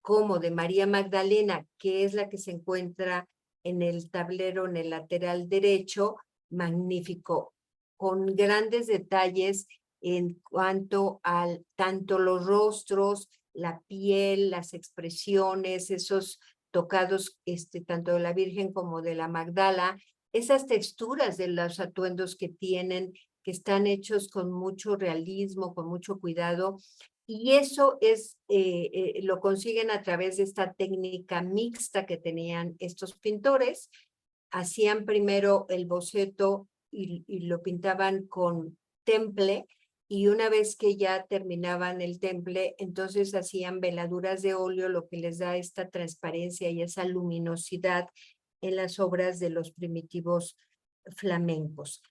como de María Magdalena, que es la que se encuentra en el tablero en el lateral derecho, magnífico, con grandes detalles en cuanto a tanto los rostros, la piel, las expresiones, esos tocados tanto de la Virgen como de la Magdala, esas texturas de los atuendos que tienen, que están hechos con mucho realismo, con mucho cuidado, y eso lo consiguen a través de esta técnica mixta que tenían estos pintores. Hacían primero el boceto y lo pintaban con temple, y una vez que ya terminaban el temple, entonces hacían veladuras de óleo, lo que les da esta transparencia y esa luminosidad en las obras de los primitivos flamencos.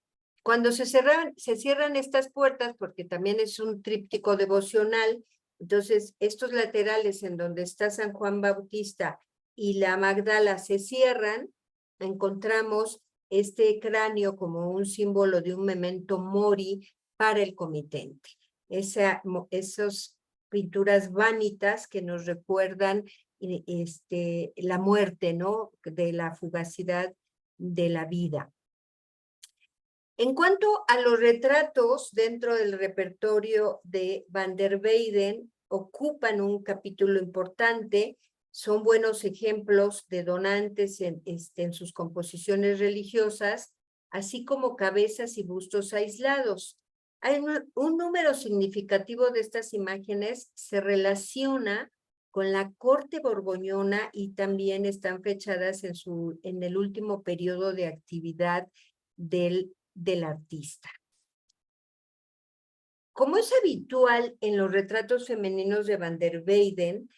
Cuando se cierran estas puertas, porque también es un tríptico devocional, entonces estos laterales en donde está San Juan Bautista y la Magdala se cierran, encontramos este cráneo como un símbolo de un memento mori para el comitente. Esas pinturas vanitas que nos recuerdan la muerte, ¿no? De la fugacidad de la vida. En cuanto a los retratos dentro del repertorio de Van der Weyden, ocupan un capítulo importante, son buenos ejemplos de donantes en sus composiciones religiosas, así como cabezas y bustos aislados. Hay un número significativo de estas imágenes se relaciona con la corte borgoñona y también están fechadas en el último periodo de actividad del artista. Como es habitual en los retratos femeninos de Van der Weyden,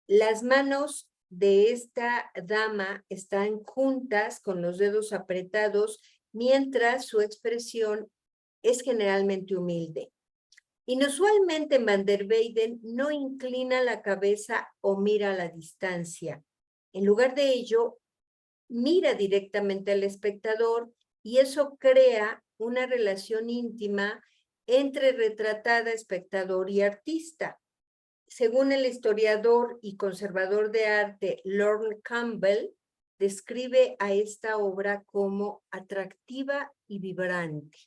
las manos de esta dama están juntas con los dedos apretados, mientras su expresión es generalmente humilde. Inusualmente Van der Weyden no inclina la cabeza o mira a la distancia. En lugar de ello, mira directamente al espectador, y eso crea una relación íntima entre retratada, espectador y artista. Según el historiador y conservador de arte Lorne Campbell, describe a esta obra como atractiva y vibrante.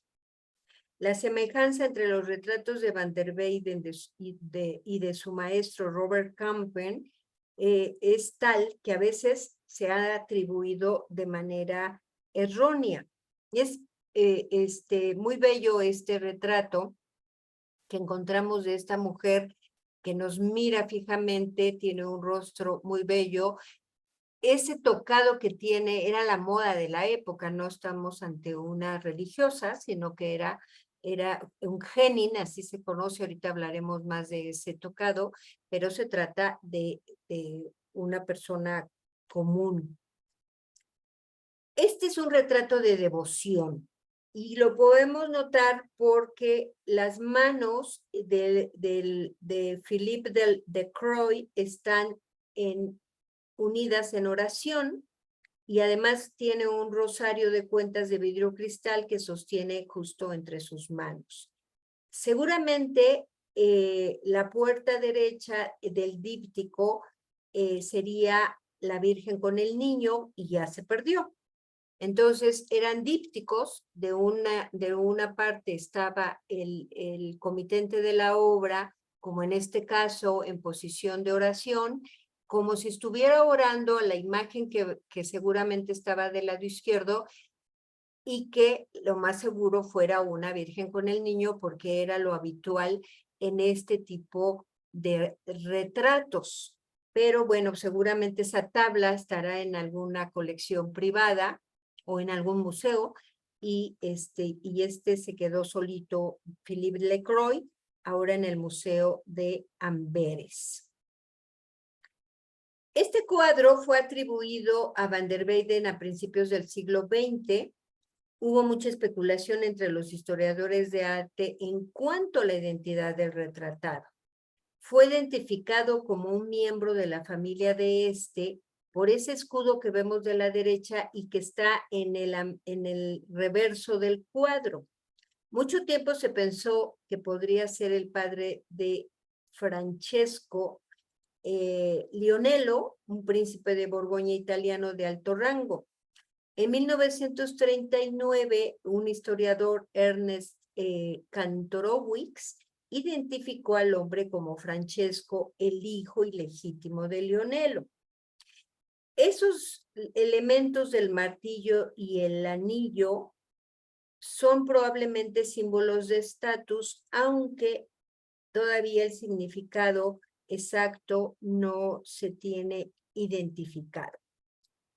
La semejanza entre los retratos de Van der Weyden y de su maestro Robert Campbell es tal que a veces se ha atribuido de manera errónea. Es muy bello este retrato que encontramos de esta mujer que nos mira fijamente, tiene un rostro muy bello. Ese tocado que tiene era la moda de la época, no estamos ante una religiosa, sino que era un genin, así se conoce, ahorita hablaremos más de ese tocado, pero se trata de una persona común. Este es un retrato de devoción y lo podemos notar porque las manos de Philippe de Croy están unidas en oración, y además tiene un rosario de cuentas de vidrio cristal que sostiene justo entre sus manos. Seguramente la puerta derecha del díptico sería la Virgen con el niño, y ya se perdió. Entonces eran dípticos, de una parte estaba el comitente de la obra, como en este caso en posición de oración, como si estuviera orando a la imagen que seguramente estaba del lado izquierdo, y que lo más seguro fuera una Virgen con el niño, porque era lo habitual en este tipo de retratos. Pero bueno, seguramente esa tabla estará en alguna colección privada o en algún museo, y este se quedó solito, Philippe Lecroy, ahora en el Museo de Amberes. Este cuadro fue atribuido a Van der Weyden a principios del siglo XX. Hubo mucha especulación entre los historiadores de arte en cuanto a la identidad del retratado. Fue identificado como un miembro de la familia de por ese escudo que vemos de la derecha y que está en el reverso del cuadro. Mucho tiempo se pensó que podría ser el padre de Francesco Lionello, un príncipe de Borgoña italiano de alto rango. En 1939, un historiador, Ernest Kantorowicz, identificó al hombre como Francesco, el hijo ilegítimo de Lionello. Esos elementos del martillo y el anillo son probablemente símbolos de estatus, aunque todavía el significado exacto no se tiene identificado.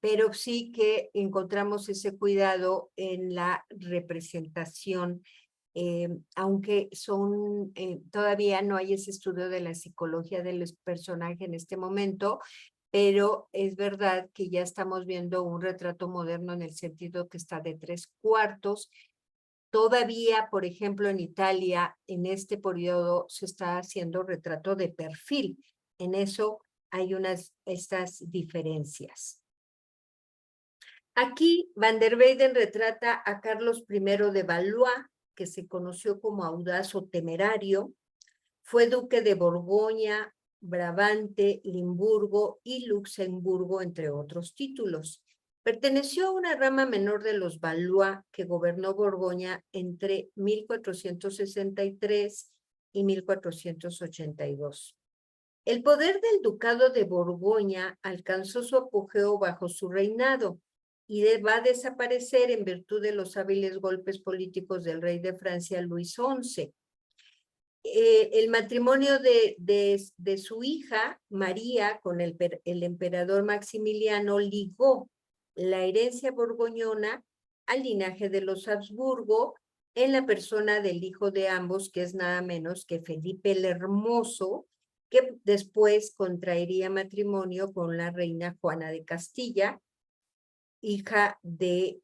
Pero sí que encontramos ese cuidado en la representación, aunque todavía no hay ese estudio de la psicología del personaje en este momento, pero es verdad que ya estamos viendo un retrato moderno en el sentido que está de 3/4. Todavía, por ejemplo, en Italia, en este periodo se está haciendo retrato de perfil. En eso hay estas diferencias. Aquí Van der Weyden retrata a Carlos I de Valois, que se conoció como audaz o temerario. Fue duque de Borgoña, Brabante, Limburgo y Luxemburgo, entre otros títulos. Perteneció a una rama menor de los Valois que gobernó Borgoña entre 1463 y 1482. El poder del ducado de Borgoña alcanzó su apogeo bajo su reinado y va a desaparecer en virtud de los hábiles golpes políticos del rey de Francia, Luis XI. El matrimonio de su hija, María, con el emperador Maximiliano, ligó la herencia borgoñona al linaje de los Habsburgo en la persona del hijo de ambos, que es nada menos que Felipe el Hermoso, que después contraería matrimonio con la reina Juana de Castilla, hija de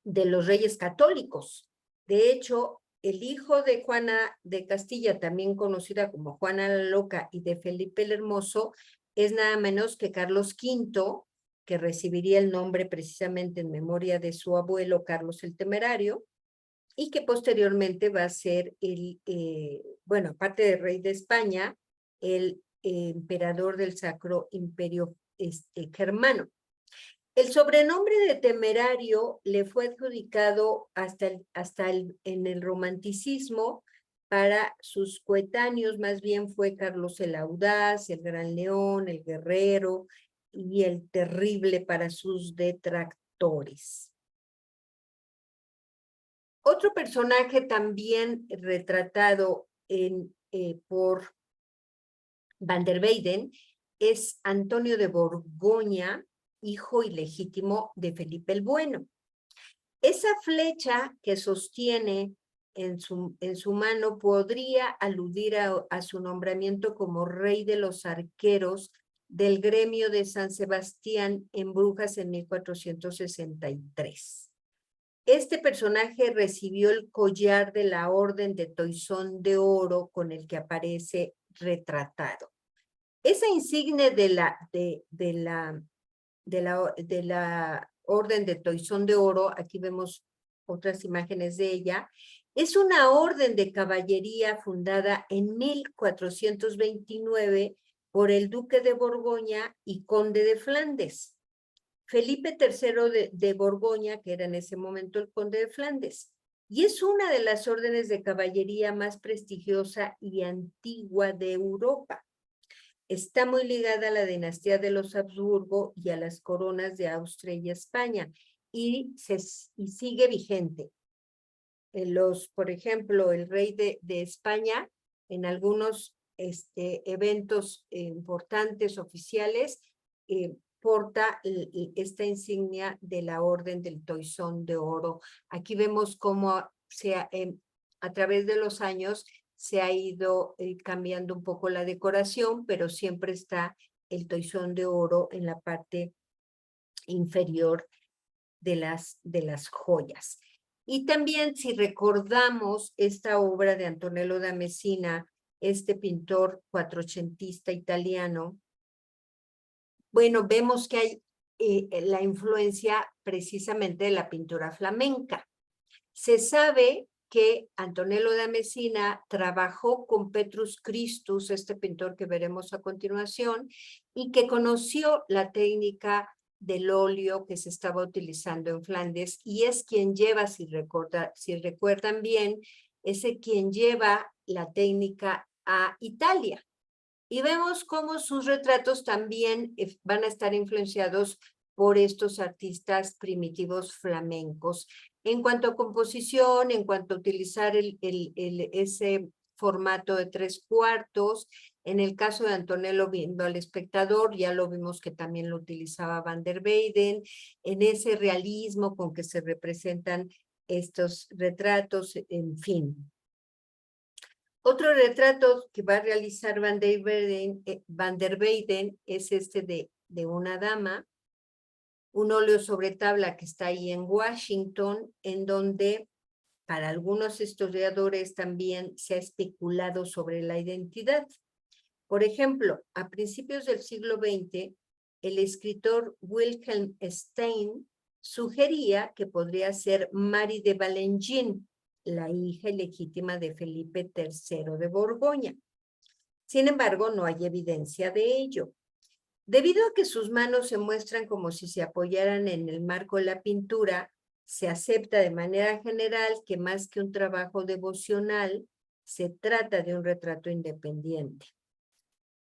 los reyes católicos. De hecho, el hijo de Juana de Castilla, también conocida como Juana la Loca, y de Felipe el Hermoso, es nada menos que Carlos V, que recibiría el nombre precisamente en memoria de su abuelo Carlos el Temerario, y que posteriormente va a ser bueno, aparte de rey de España, el emperador del Sacro Imperio Germano. El sobrenombre de temerario le fue adjudicado en el romanticismo. Para sus coetáneos más bien fue Carlos el Audaz, el Gran León, el Guerrero y el Terrible para sus detractores. Otro personaje también retratado por Van der Weyden es Antonio de Borgoña, hijo ilegítimo de Felipe el Bueno. Esa flecha que sostiene en su mano podría aludir a su nombramiento como rey de los arqueros del gremio de San Sebastián en Brujas en 1463. Este personaje recibió el collar de la Orden de Toisón de Oro con el que aparece retratado. Esa insignia de la Orden de Toisón de Oro, aquí vemos otras imágenes de ella, es una orden de caballería fundada en 1429 por el duque de Borgoña y conde de Flandes. Felipe III de Borgoña, que era en ese momento el conde de Flandes, y es una de las órdenes de caballería más prestigiosa y antigua de Europa. Está muy ligada a la dinastía de los Habsburgo y a las coronas de Austria y España, y sigue vigente. Por ejemplo, el rey de España, en algunos eventos importantes oficiales, porta esta insignia de la Orden del Toisón de Oro. Aquí vemos cómo a través de los años se ha ido cambiando un poco la decoración, pero siempre está el toisón de oro en la parte inferior de las joyas. Y también, si recordamos esta obra de Antonello da Messina, este pintor cuatrocentista italiano, bueno, vemos que hay la influencia precisamente de la pintura flamenca. Se sabe que Antonello da Messina trabajó con Petrus Christus, este pintor que veremos a continuación, y que conoció la técnica del óleo que se estaba utilizando en Flandes, y es quien lleva, si recuerdan bien, quien lleva la técnica a Italia. Y vemos cómo sus retratos también van a estar influenciados por estos artistas primitivos flamencos. En cuanto a composición, en cuanto a utilizar ese formato de 3/4, en el caso de Antonello viendo al espectador, ya lo vimos que también lo utilizaba Van der Weyden, en ese realismo con que se representan estos retratos, en fin. Otro retrato que va a realizar Van der Weyden es de una dama, un óleo sobre tabla que está ahí en Washington, en donde para algunos historiadores también se ha especulado sobre la identidad. Por ejemplo, a principios del siglo XX, el escritor Wilhelm Stein sugería que podría ser Marie de Valengin, la hija ilegítima de Felipe III de Borgoña. Sin embargo, no hay evidencia de ello. Debido a que sus manos se muestran como si se apoyaran en el marco de la pintura, se acepta de manera general que más que un trabajo devocional, se trata de un retrato independiente.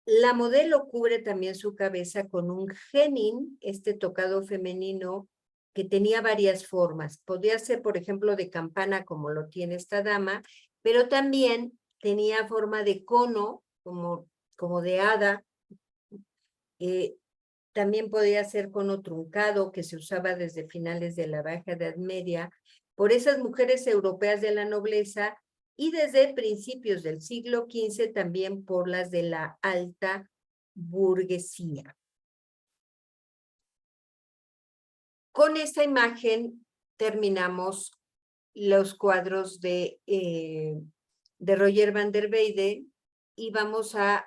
La modelo cubre también su cabeza con un genin, este tocado femenino que tenía varias formas. Podía ser, por ejemplo, de campana, como lo tiene esta dama, pero también tenía forma de cono, como de hada. También podía ser cono truncado, que se usaba desde finales de la Baja Edad Media por esas mujeres europeas de la nobleza y desde principios del siglo XV también por las de la alta burguesía. Con esta imagen terminamos los cuadros de Roger van der Weyden y vamos a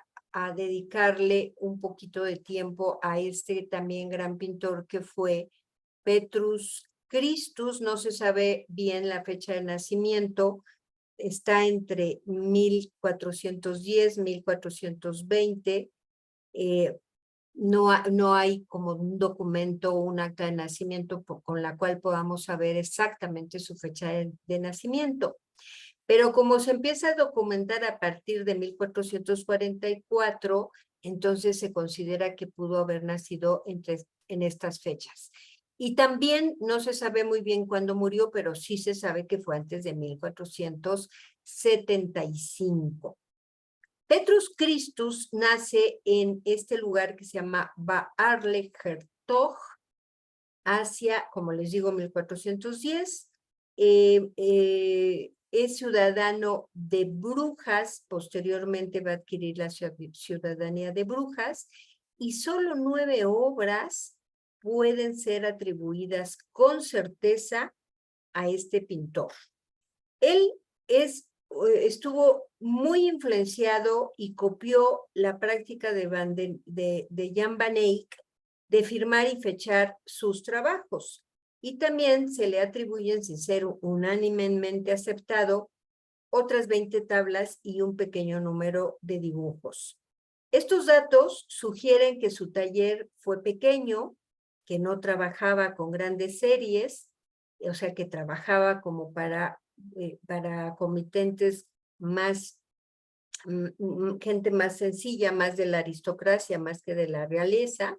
dedicarle un poquito de tiempo a este también gran pintor que fue Petrus Christus. No se sabe bien la fecha de nacimiento, está entre 1410, 1420, no hay como un documento o un acta de nacimiento con la cual podamos saber exactamente su fecha de nacimiento. Pero como se empieza a documentar a partir de 1444, entonces se considera que pudo haber nacido en estas fechas. Y también no se sabe muy bien cuándo murió, pero sí se sabe que fue antes de 1475. Petrus Christus nace en este lugar que se llama Baarle-Hertog, hacia, como les digo, 1410. Es ciudadano de Brujas, posteriormente va a adquirir la ciudadanía de Brujas, y solo 9 obras pueden ser atribuidas con certeza a este pintor. Él estuvo muy influenciado y copió la práctica de Jan van Eyck de firmar y fechar sus trabajos. Y también se le atribuyen, sin ser unánimemente aceptado, otras 20 tablas y un pequeño número de dibujos. Estos datos sugieren que su taller fue pequeño, que no trabajaba con grandes series, o sea, que trabajaba como para comitentes más, gente más sencilla, más de la aristocracia, más que de la realeza.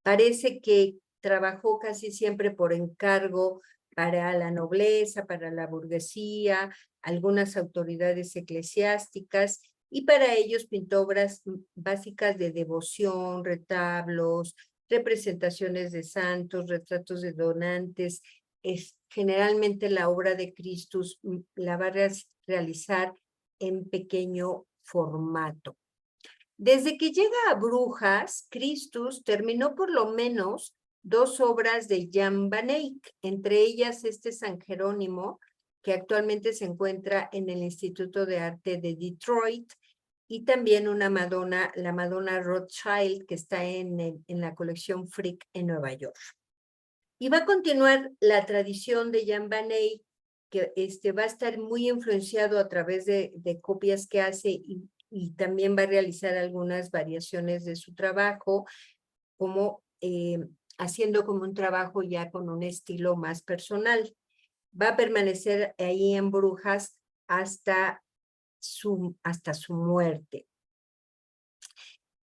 Parece que trabajó casi siempre por encargo para la nobleza, para la burguesía, algunas autoridades eclesiásticas, y para ellos pintó obras básicas de devoción, retablos, representaciones de santos, retratos de donantes. Generalmente la obra de Christus la va a realizar en pequeño formato. Desde que llega a Brujas, Christus terminó por lo menos 2 obras de Jan van Eyck, entre ellas este San Jerónimo, que actualmente se encuentra en el Instituto de Arte de Detroit, y también una Madonna, la Madonna Rothschild, que está en la colección Frick en Nueva York. Y va a continuar la tradición de Jan van Eyck, que va a estar muy influenciado a través de copias que hace y también va a realizar algunas variaciones de su trabajo, como haciendo como un trabajo ya con un estilo más personal. Va a permanecer ahí en Brujas hasta su muerte.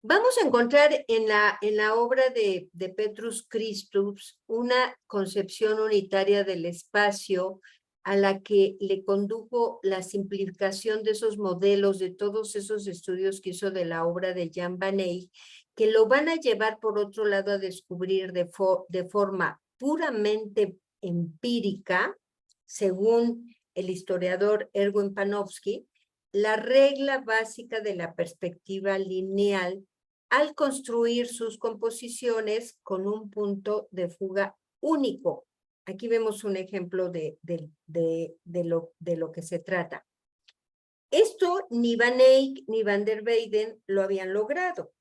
Vamos a encontrar en la obra de Petrus Christus una concepción unitaria del espacio a la que le condujo la simplificación de esos modelos, de todos esos estudios que hizo de la obra de Jan van Eyck, que lo van a llevar por otro lado a descubrir de forma puramente empírica, según el historiador Erwin Panofsky, la regla básica de la perspectiva lineal al construir sus composiciones con un punto de fuga único. Aquí vemos un ejemplo de lo que se trata. Esto ni Van Eyck ni Van der Weyden lo habían logrado.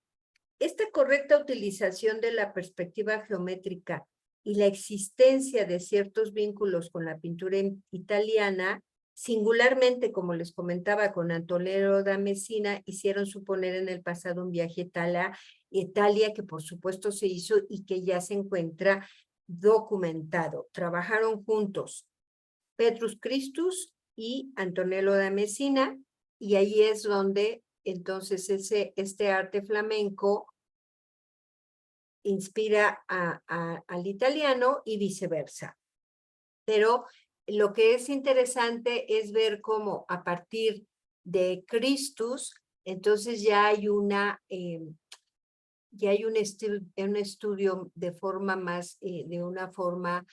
Esta correcta utilización de la perspectiva geométrica y la existencia de ciertos vínculos con la pintura italiana, singularmente, como les comentaba, con Antonello da Messina, hicieron suponer en el pasado un viaje a Italia, que por supuesto se hizo y que ya se encuentra documentado. Trabajaron juntos Petrus Christus y Antonello da Messina, y ahí es donde entonces este arte flamenco inspira al italiano y viceversa. Pero lo que es interesante es ver cómo a partir de Christus, entonces ya hay un estudio de forma más, de una forma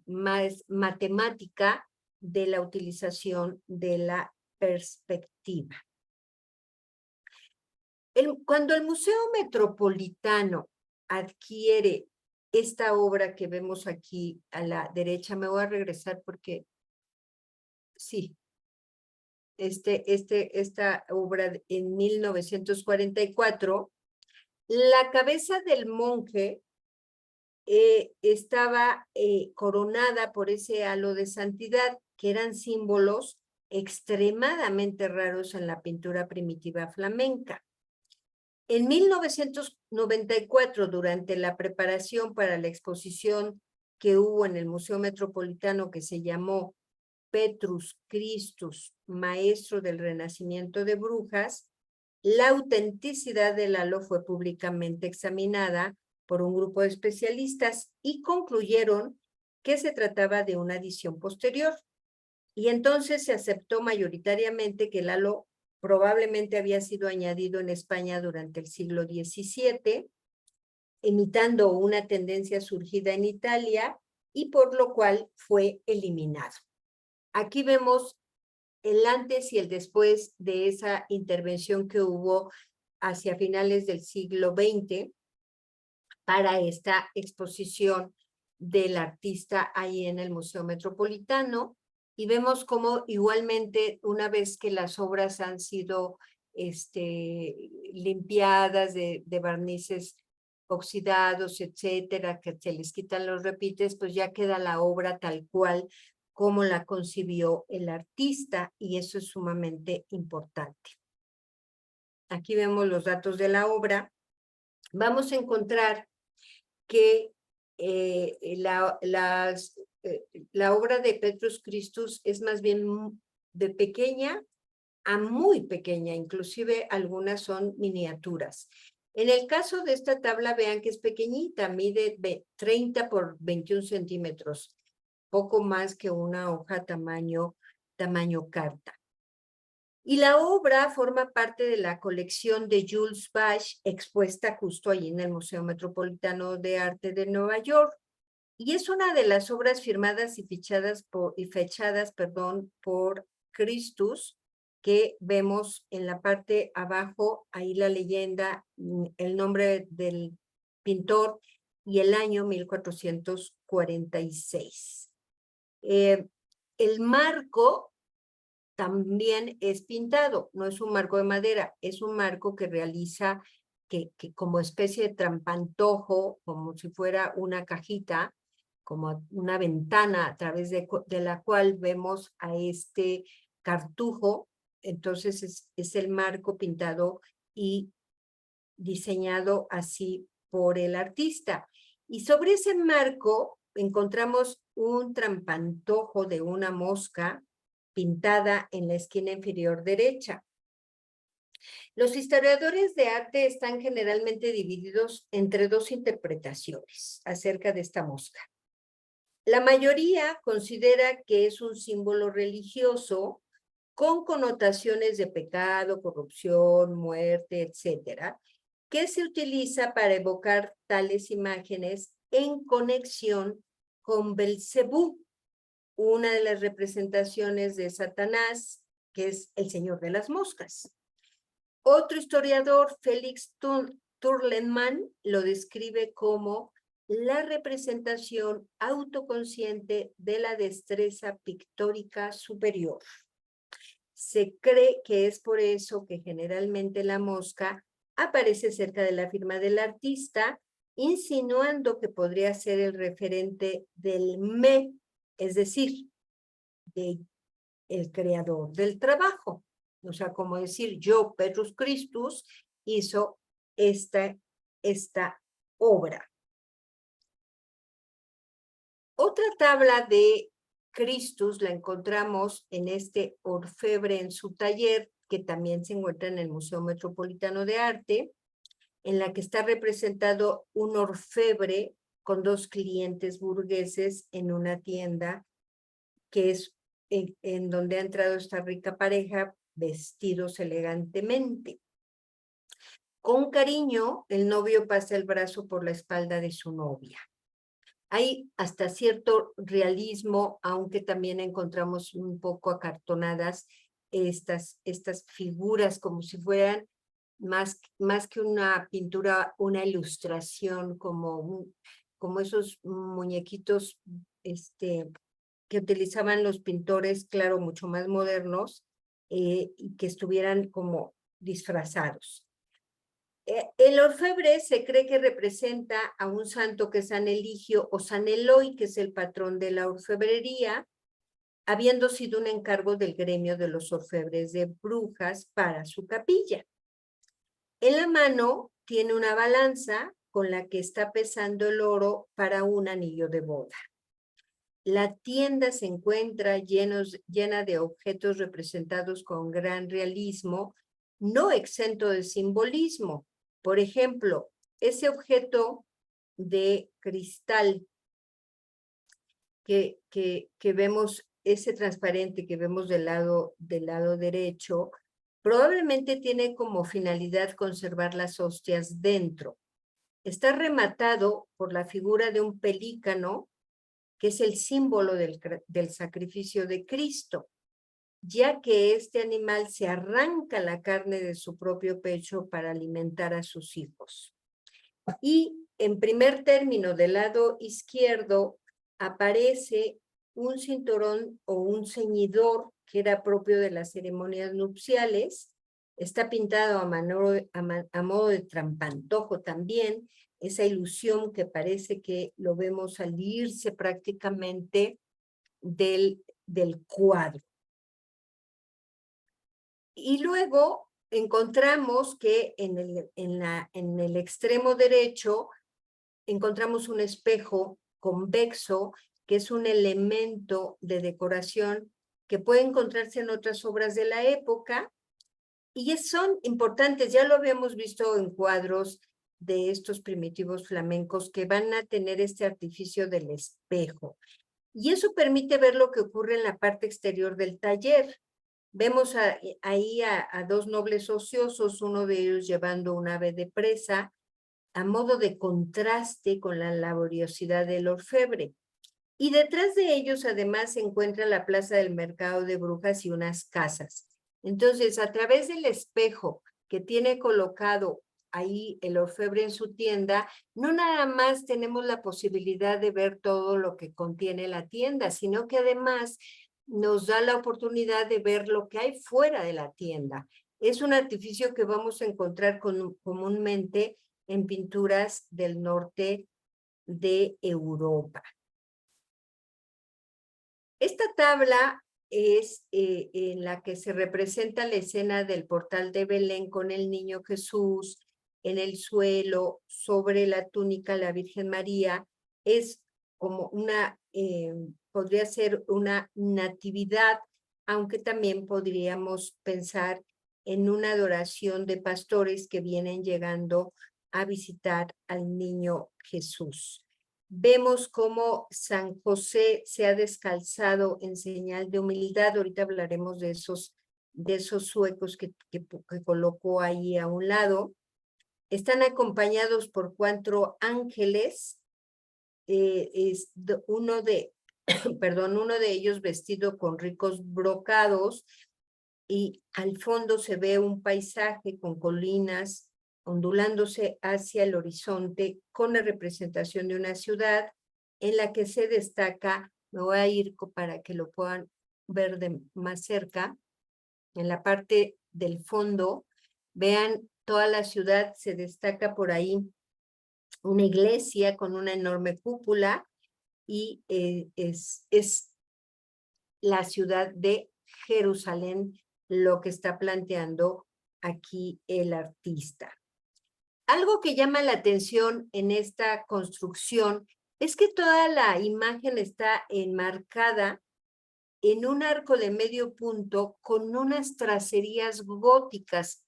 más matemática de la utilización de la perspectiva. Cuando el Museo Metropolitano adquiere esta obra que vemos aquí a la derecha, me voy a regresar porque sí, esta obra en 1944, la cabeza del monje estaba coronada por ese halo de santidad, que eran símbolos extremadamente raros en la pintura primitiva flamenca. En 1994, durante la preparación para la exposición que hubo en el Museo Metropolitano, que se llamó Petrus Christus, Maestro del Renacimiento de Brujas, la autenticidad del halo fue públicamente examinada por un grupo de especialistas y concluyeron que se trataba de una adición posterior. Y entonces se aceptó mayoritariamente que el halo probablemente había sido añadido en España durante el siglo XVII, imitando una tendencia surgida en Italia, y por lo cual fue eliminado. Aquí vemos el antes y el después de esa intervención que hubo hacia finales del siglo XX para esta exposición del artista ahí en el Museo Metropolitano. Y vemos cómo igualmente una vez que las obras han sido limpiadas de barnices oxidados, etcétera, que se les quitan los repites, pues ya queda la obra tal cual como la concibió el artista, y eso es sumamente importante. Aquí vemos los datos de la obra. Vamos a encontrar que la obra de Petrus Christus es más bien de pequeña a muy pequeña, inclusive algunas son miniaturas. En el caso de esta tabla, vean que es pequeñita, mide 30 por 21 centímetros, poco más que una hoja tamaño carta. Y la obra forma parte de la colección de Jules Bach, expuesta justo allí en el Museo Metropolitano de Arte de Nueva York. Y es una de las obras firmadas y fechadas por Christus, que vemos en la parte abajo, ahí la leyenda, el nombre del pintor y el año 1446. El marco también es pintado, no es un marco de madera, es un marco que realiza que como especie de trampantojo, como si fuera una cajita, como una ventana a través de la cual vemos a este cartujo. Entonces es el marco pintado y diseñado así por el artista. Y sobre ese marco encontramos un trampantojo de una mosca pintada en la esquina inferior derecha. Los historiadores de arte están generalmente divididos entre dos interpretaciones acerca de esta mosca. La mayoría considera que es un símbolo religioso con connotaciones de pecado, corrupción, muerte, etcétera, que se utiliza para evocar tales imágenes en conexión con Belcebú, una de las representaciones de Satanás, que es el señor de las moscas. Otro historiador, Félix Turleman, lo describe como la representación autoconsciente de la destreza pictórica superior. Se cree que es por eso que generalmente la mosca aparece cerca de la firma del artista, insinuando que podría ser el referente del me, es decir, el creador del trabajo. O sea, como decir, yo, Petrus Christus, hizo esta obra. Otra tabla de Christus la encontramos en este orfebre en su taller, que también se encuentra en el Museo Metropolitano de Arte, en la que está representado un orfebre con dos clientes burgueses en una tienda, que es en donde ha entrado esta rica pareja vestidos elegantemente. Con cariño, el novio pasa el brazo por la espalda de su novia. Hay hasta cierto realismo, aunque también encontramos un poco acartonadas estas figuras como si fueran más que una pintura, una ilustración, como esos muñequitos que utilizaban los pintores, claro, mucho más modernos, y que estuvieran como disfrazados. El orfebre se cree que representa a un santo que es San Eligio o San Eloy, que es el patrón de la orfebrería, habiendo sido un encargo del gremio de los orfebres de Brujas para su capilla. En la mano tiene una balanza con la que está pesando el oro para un anillo de boda. La tienda se encuentra llena de objetos representados con gran realismo, no exento de simbolismo. Por ejemplo, ese objeto de cristal que vemos, ese transparente que vemos del lado derecho, probablemente tiene como finalidad conservar las hostias dentro. Está rematado por la figura de un pelícano, que es el símbolo del sacrificio de Cristo, ya que este animal se arranca la carne de su propio pecho para alimentar a sus hijos. Y en primer término, del lado izquierdo, aparece un cinturón o un ceñidor que era propio de las ceremonias nupciales. Está pintado a modo de trampantojo también, esa ilusión que parece que lo vemos al irse prácticamente del cuadro. Y luego encontramos que en el extremo derecho encontramos un espejo convexo, que es un elemento de decoración que puede encontrarse en otras obras de la época, y son importantes. Ya lo habíamos visto en cuadros de estos primitivos flamencos que van a tener este artificio del espejo. Y eso permite ver lo que ocurre en la parte exterior del taller. Vemos ahí a dos nobles ociosos, uno de ellos llevando un ave de presa, a modo de contraste con la laboriosidad del orfebre. Y detrás de ellos además se encuentra la plaza del mercado de Brujas y unas casas. Entonces, a través del espejo que tiene colocado ahí el orfebre en su tienda, no nada más tenemos la posibilidad de ver todo lo que contiene la tienda, sino que además nos da la oportunidad de ver lo que hay fuera de la tienda. Es un artificio que vamos a encontrar comúnmente en pinturas del norte de Europa. Esta tabla es en la que se representa la escena del portal de Belén con el niño Jesús en el suelo, sobre la túnica la Virgen María. Es como una, podría ser una natividad, aunque también podríamos pensar en una adoración de pastores que vienen llegando a visitar al niño Jesús. Vemos cómo San José se ha descalzado en señal de humildad. Ahorita hablaremos de esos suecos que colocó ahí a un lado. Están acompañados por 4 ángeles. Uno de ellos vestido con ricos brocados, y al fondo se ve un paisaje con colinas ondulándose hacia el horizonte con la representación de una ciudad en la que se destaca, me voy a ir para que lo puedan ver más cerca, en la parte del fondo, vean toda la ciudad, se destaca por ahí una iglesia con una enorme cúpula, y es la ciudad de Jerusalén lo que está planteando aquí el artista. Algo que llama la atención en esta construcción es que toda la imagen está enmarcada en un arco de medio punto con unas tracerías góticas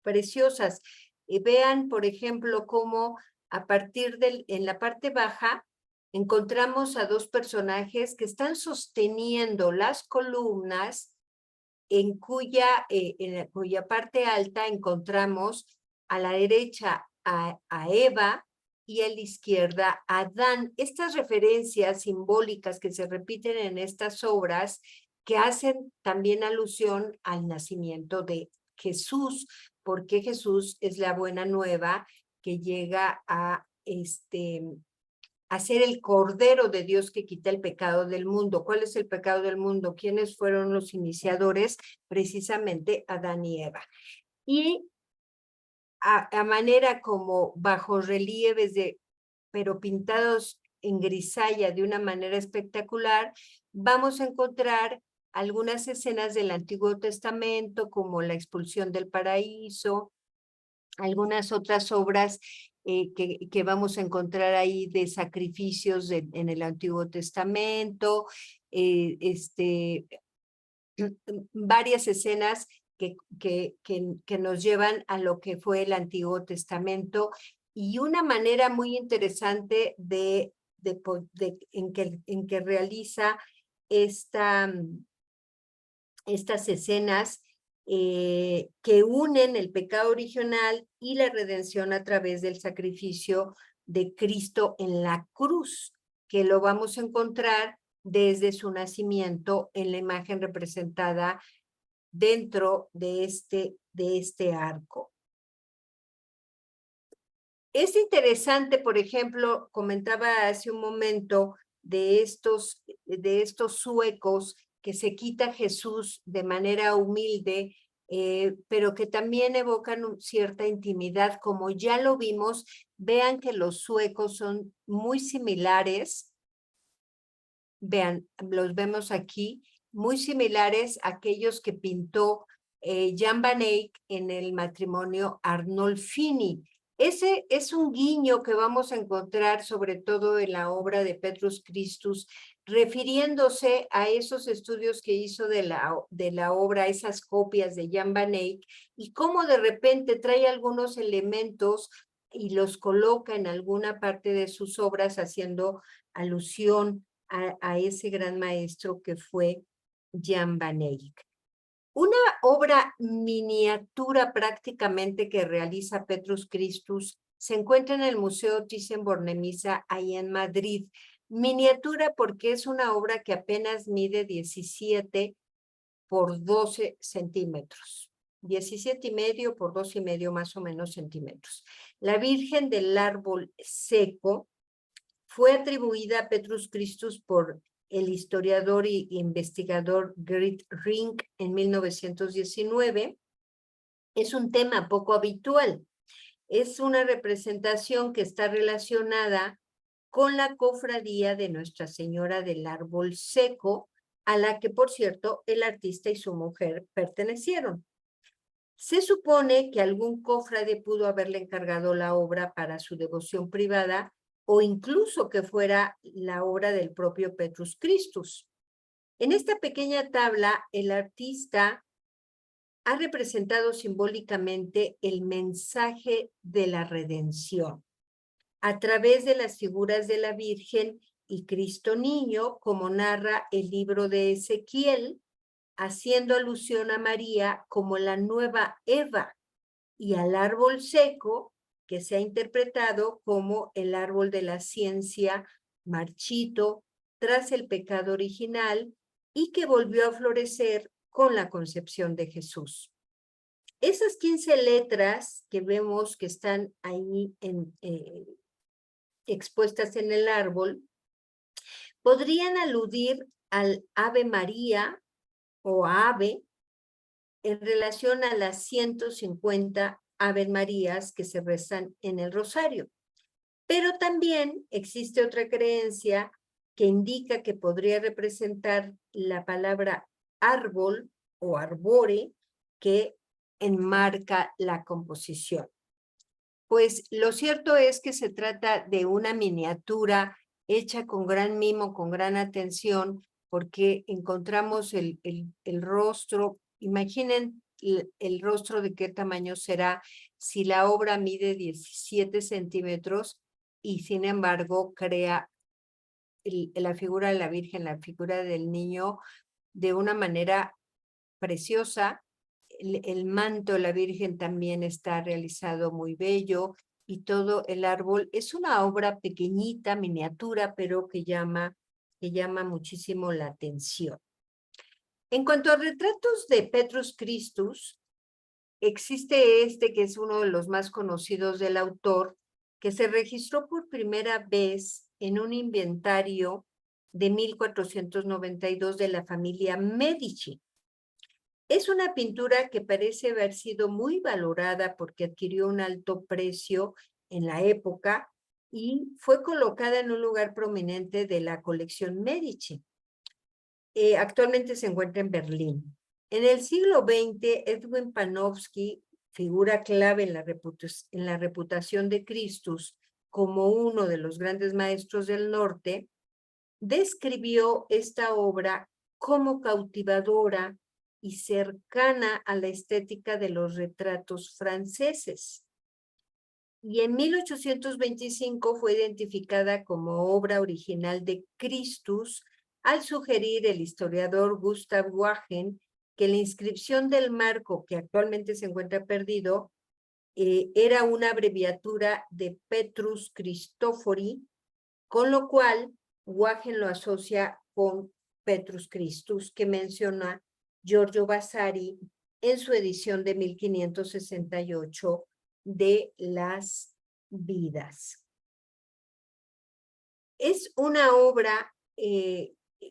preciosas. Vean, por ejemplo, cómo en la parte baja encontramos a 2 personajes que están sosteniendo las columnas, en cuya parte alta encontramos a la derecha a Eva y a la izquierda a Adán. Estas referencias simbólicas que se repiten en estas obras, que hacen también alusión al nacimiento de Jesús, porque Jesús es la buena nueva que llega a ser el Cordero de Dios que quita el pecado del mundo. ¿Cuál es el pecado del mundo? ¿Quiénes fueron los iniciadores? Precisamente Adán y Eva. Y a manera como bajorrelieves pero pintados en grisalla de una manera espectacular, vamos a encontrar algunas escenas del Antiguo Testamento, como la expulsión del paraíso, algunas otras obras que vamos a encontrar ahí de sacrificios en el Antiguo Testamento, varias escenas que nos llevan a lo que fue el Antiguo Testamento, y una manera muy interesante en que realiza estas escenas que unen el pecado original y la redención a través del sacrificio de Cristo en la cruz, que lo vamos a encontrar desde su nacimiento en la imagen representada dentro de este arco. Es interesante, por ejemplo, comentaba hace un momento de estos suecos que se quita Jesús de manera humilde, pero que también evocan cierta intimidad, como ya lo vimos. Vean que los suecos son muy similares. Vean, los vemos aquí, muy similares a aquellos que pintó Jan van Eyck en el matrimonio Arnolfini. Ese es un guiño que vamos a encontrar sobre todo en la obra de Petrus Christus, refiriéndose a esos estudios que hizo de la obra, esas copias de Jan van Eyck, y cómo de repente trae algunos elementos y los coloca en alguna parte de sus obras, haciendo alusión a ese gran maestro que fue Jan van Eyck. Una obra miniatura prácticamente que realiza Petrus Christus se encuentra en el Museo Thyssen-Bornemisza, ahí en Madrid. Miniatura porque es una obra que apenas mide 17 por 12 centímetros. 17,5 por 12,5 más o menos centímetros. La Virgen del Árbol Seco fue atribuida a Petrus Christus por el historiador e investigador Gert Rink en 1919, es un tema poco habitual. Es una representación que está relacionada con la cofradía de Nuestra Señora del Árbol Seco, a la que, por cierto, el artista y su mujer pertenecieron. Se supone que algún cofrade pudo haberle encargado la obra para su devoción privada o incluso que fuera la obra del propio Petrus Christus. En esta pequeña tabla, el artista ha representado simbólicamente el mensaje de la redención a través de las figuras de la Virgen y Cristo Niño, como narra el libro de Ezequiel, haciendo alusión a María como la nueva Eva y al árbol seco, que se ha interpretado como el árbol de la ciencia marchito tras el pecado original y que volvió a florecer con la concepción de Jesús. Esas 15 letras que vemos que están ahí expuestas en el árbol podrían aludir al Ave María o Ave en relación a las 150 Ave Marías que se rezan en el rosario. Pero también existe otra creencia que indica que podría representar la palabra árbol o arbore que enmarca la composición. Pues lo cierto es que se trata de una miniatura hecha con gran mimo, con gran atención, porque encontramos el rostro. Imaginen el rostro de qué tamaño será si la obra mide 17 centímetros y sin embargo crea la figura de la Virgen, la figura del niño de una manera preciosa. El manto de la Virgen también está realizado muy bello y todo el árbol es una obra pequeñita, miniatura, pero que llama muchísimo la atención. En cuanto a retratos de Petrus Christus, existe este que es uno de los más conocidos del autor, que se registró por primera vez en un inventario de 1492 de la familia Medici. Es una pintura que parece haber sido muy valorada porque adquirió un alto precio en la época y fue colocada en un lugar prominente de la colección Medici. Actualmente se encuentra en Berlín. En el siglo XX, Edwin Panofsky, figura clave en la reputación de Christus como uno de los grandes maestros del norte, describió esta obra como cautivadora y cercana a la estética de los retratos franceses. Y en 1825 fue identificada como obra original de Christus al sugerir el historiador Gustav Wagen que la inscripción del marco, que actualmente se encuentra perdido, era una abreviatura de Petrus Christophori, con lo cual Wagen lo asocia con Petrus Christus, que menciona Giorgio Vasari en su edición de 1568 de Las Vidas. Es una obra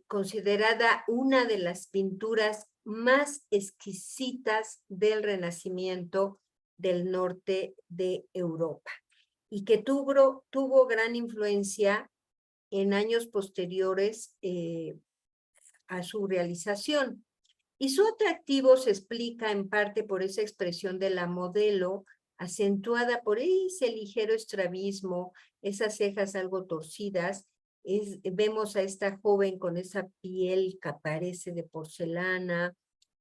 considerada una de las pinturas más exquisitas del Renacimiento del norte de Europa y que tuvo gran influencia en años posteriores a su realización. Y su atractivo se explica en parte por esa expresión de la modelo, acentuada por ese ligero estrabismo, esas cejas algo torcidas. Vemos a esta joven con esa piel que parece de porcelana,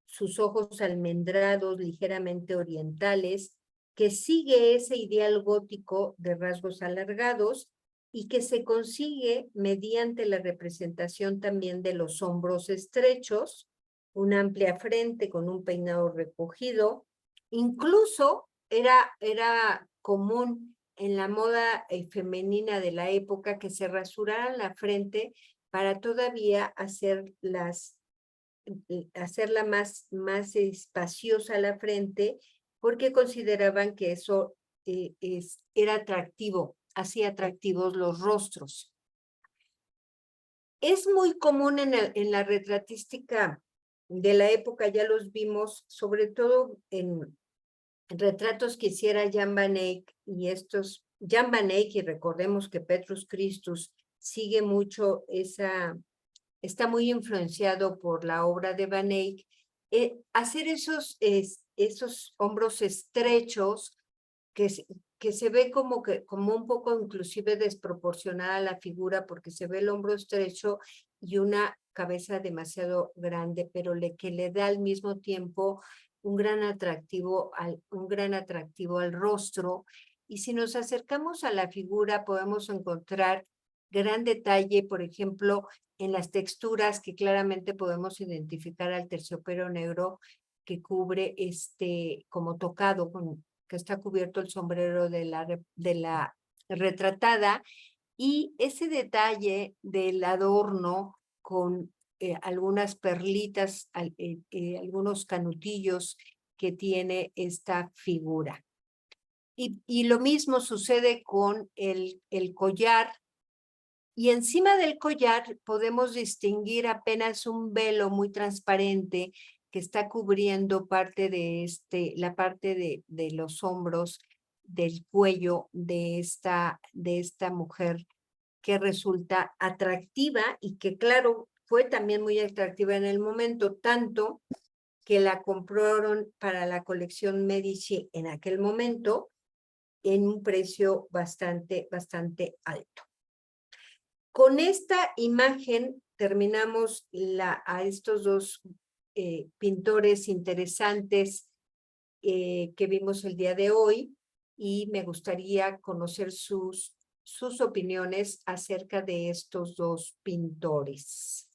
sus ojos almendrados, ligeramente orientales, que sigue ese ideal gótico de rasgos alargados y que se consigue mediante la representación también de los hombros estrechos, una amplia frente con un peinado recogido. Incluso era común en la moda femenina de la época que se rasuraran la frente para todavía hacerla más espaciosa la frente, porque consideraban que eso era atractivo, hacía atractivos los rostros. Es muy común en la retratística de la época, ya los vimos, sobre todo en retratos que hiciera Jan van Eyck, y Jan van Eyck, y recordemos que Petrus Christus sigue mucho está muy influenciado por la obra de Van Eyck, hacer esos hombros estrechos que se ve como un poco inclusive desproporcionada la figura, porque se ve el hombro estrecho y una cabeza demasiado grande, pero que le da al mismo tiempo un gran atractivo al rostro. Y si nos acercamos a la figura, podemos encontrar gran detalle, por ejemplo, en las texturas, que claramente podemos identificar al terciopelo negro que cubre como tocado, que está cubierto el sombrero de la retratada, y ese detalle del adorno con algunas perlitas, algunos canutillos que tiene esta figura. Y lo mismo sucede con el collar, y encima del collar podemos distinguir apenas un velo muy transparente que está cubriendo parte de la parte de los hombros, del cuello de esta mujer, que resulta atractiva y que, claro, fue también muy atractiva en el momento, tanto que la compraron para la colección Medici en aquel momento en un precio bastante alto. Con esta imagen terminamos a estos dos pintores interesantes que vimos el día de hoy, y me gustaría conocer sus opiniones acerca de estos dos pintores.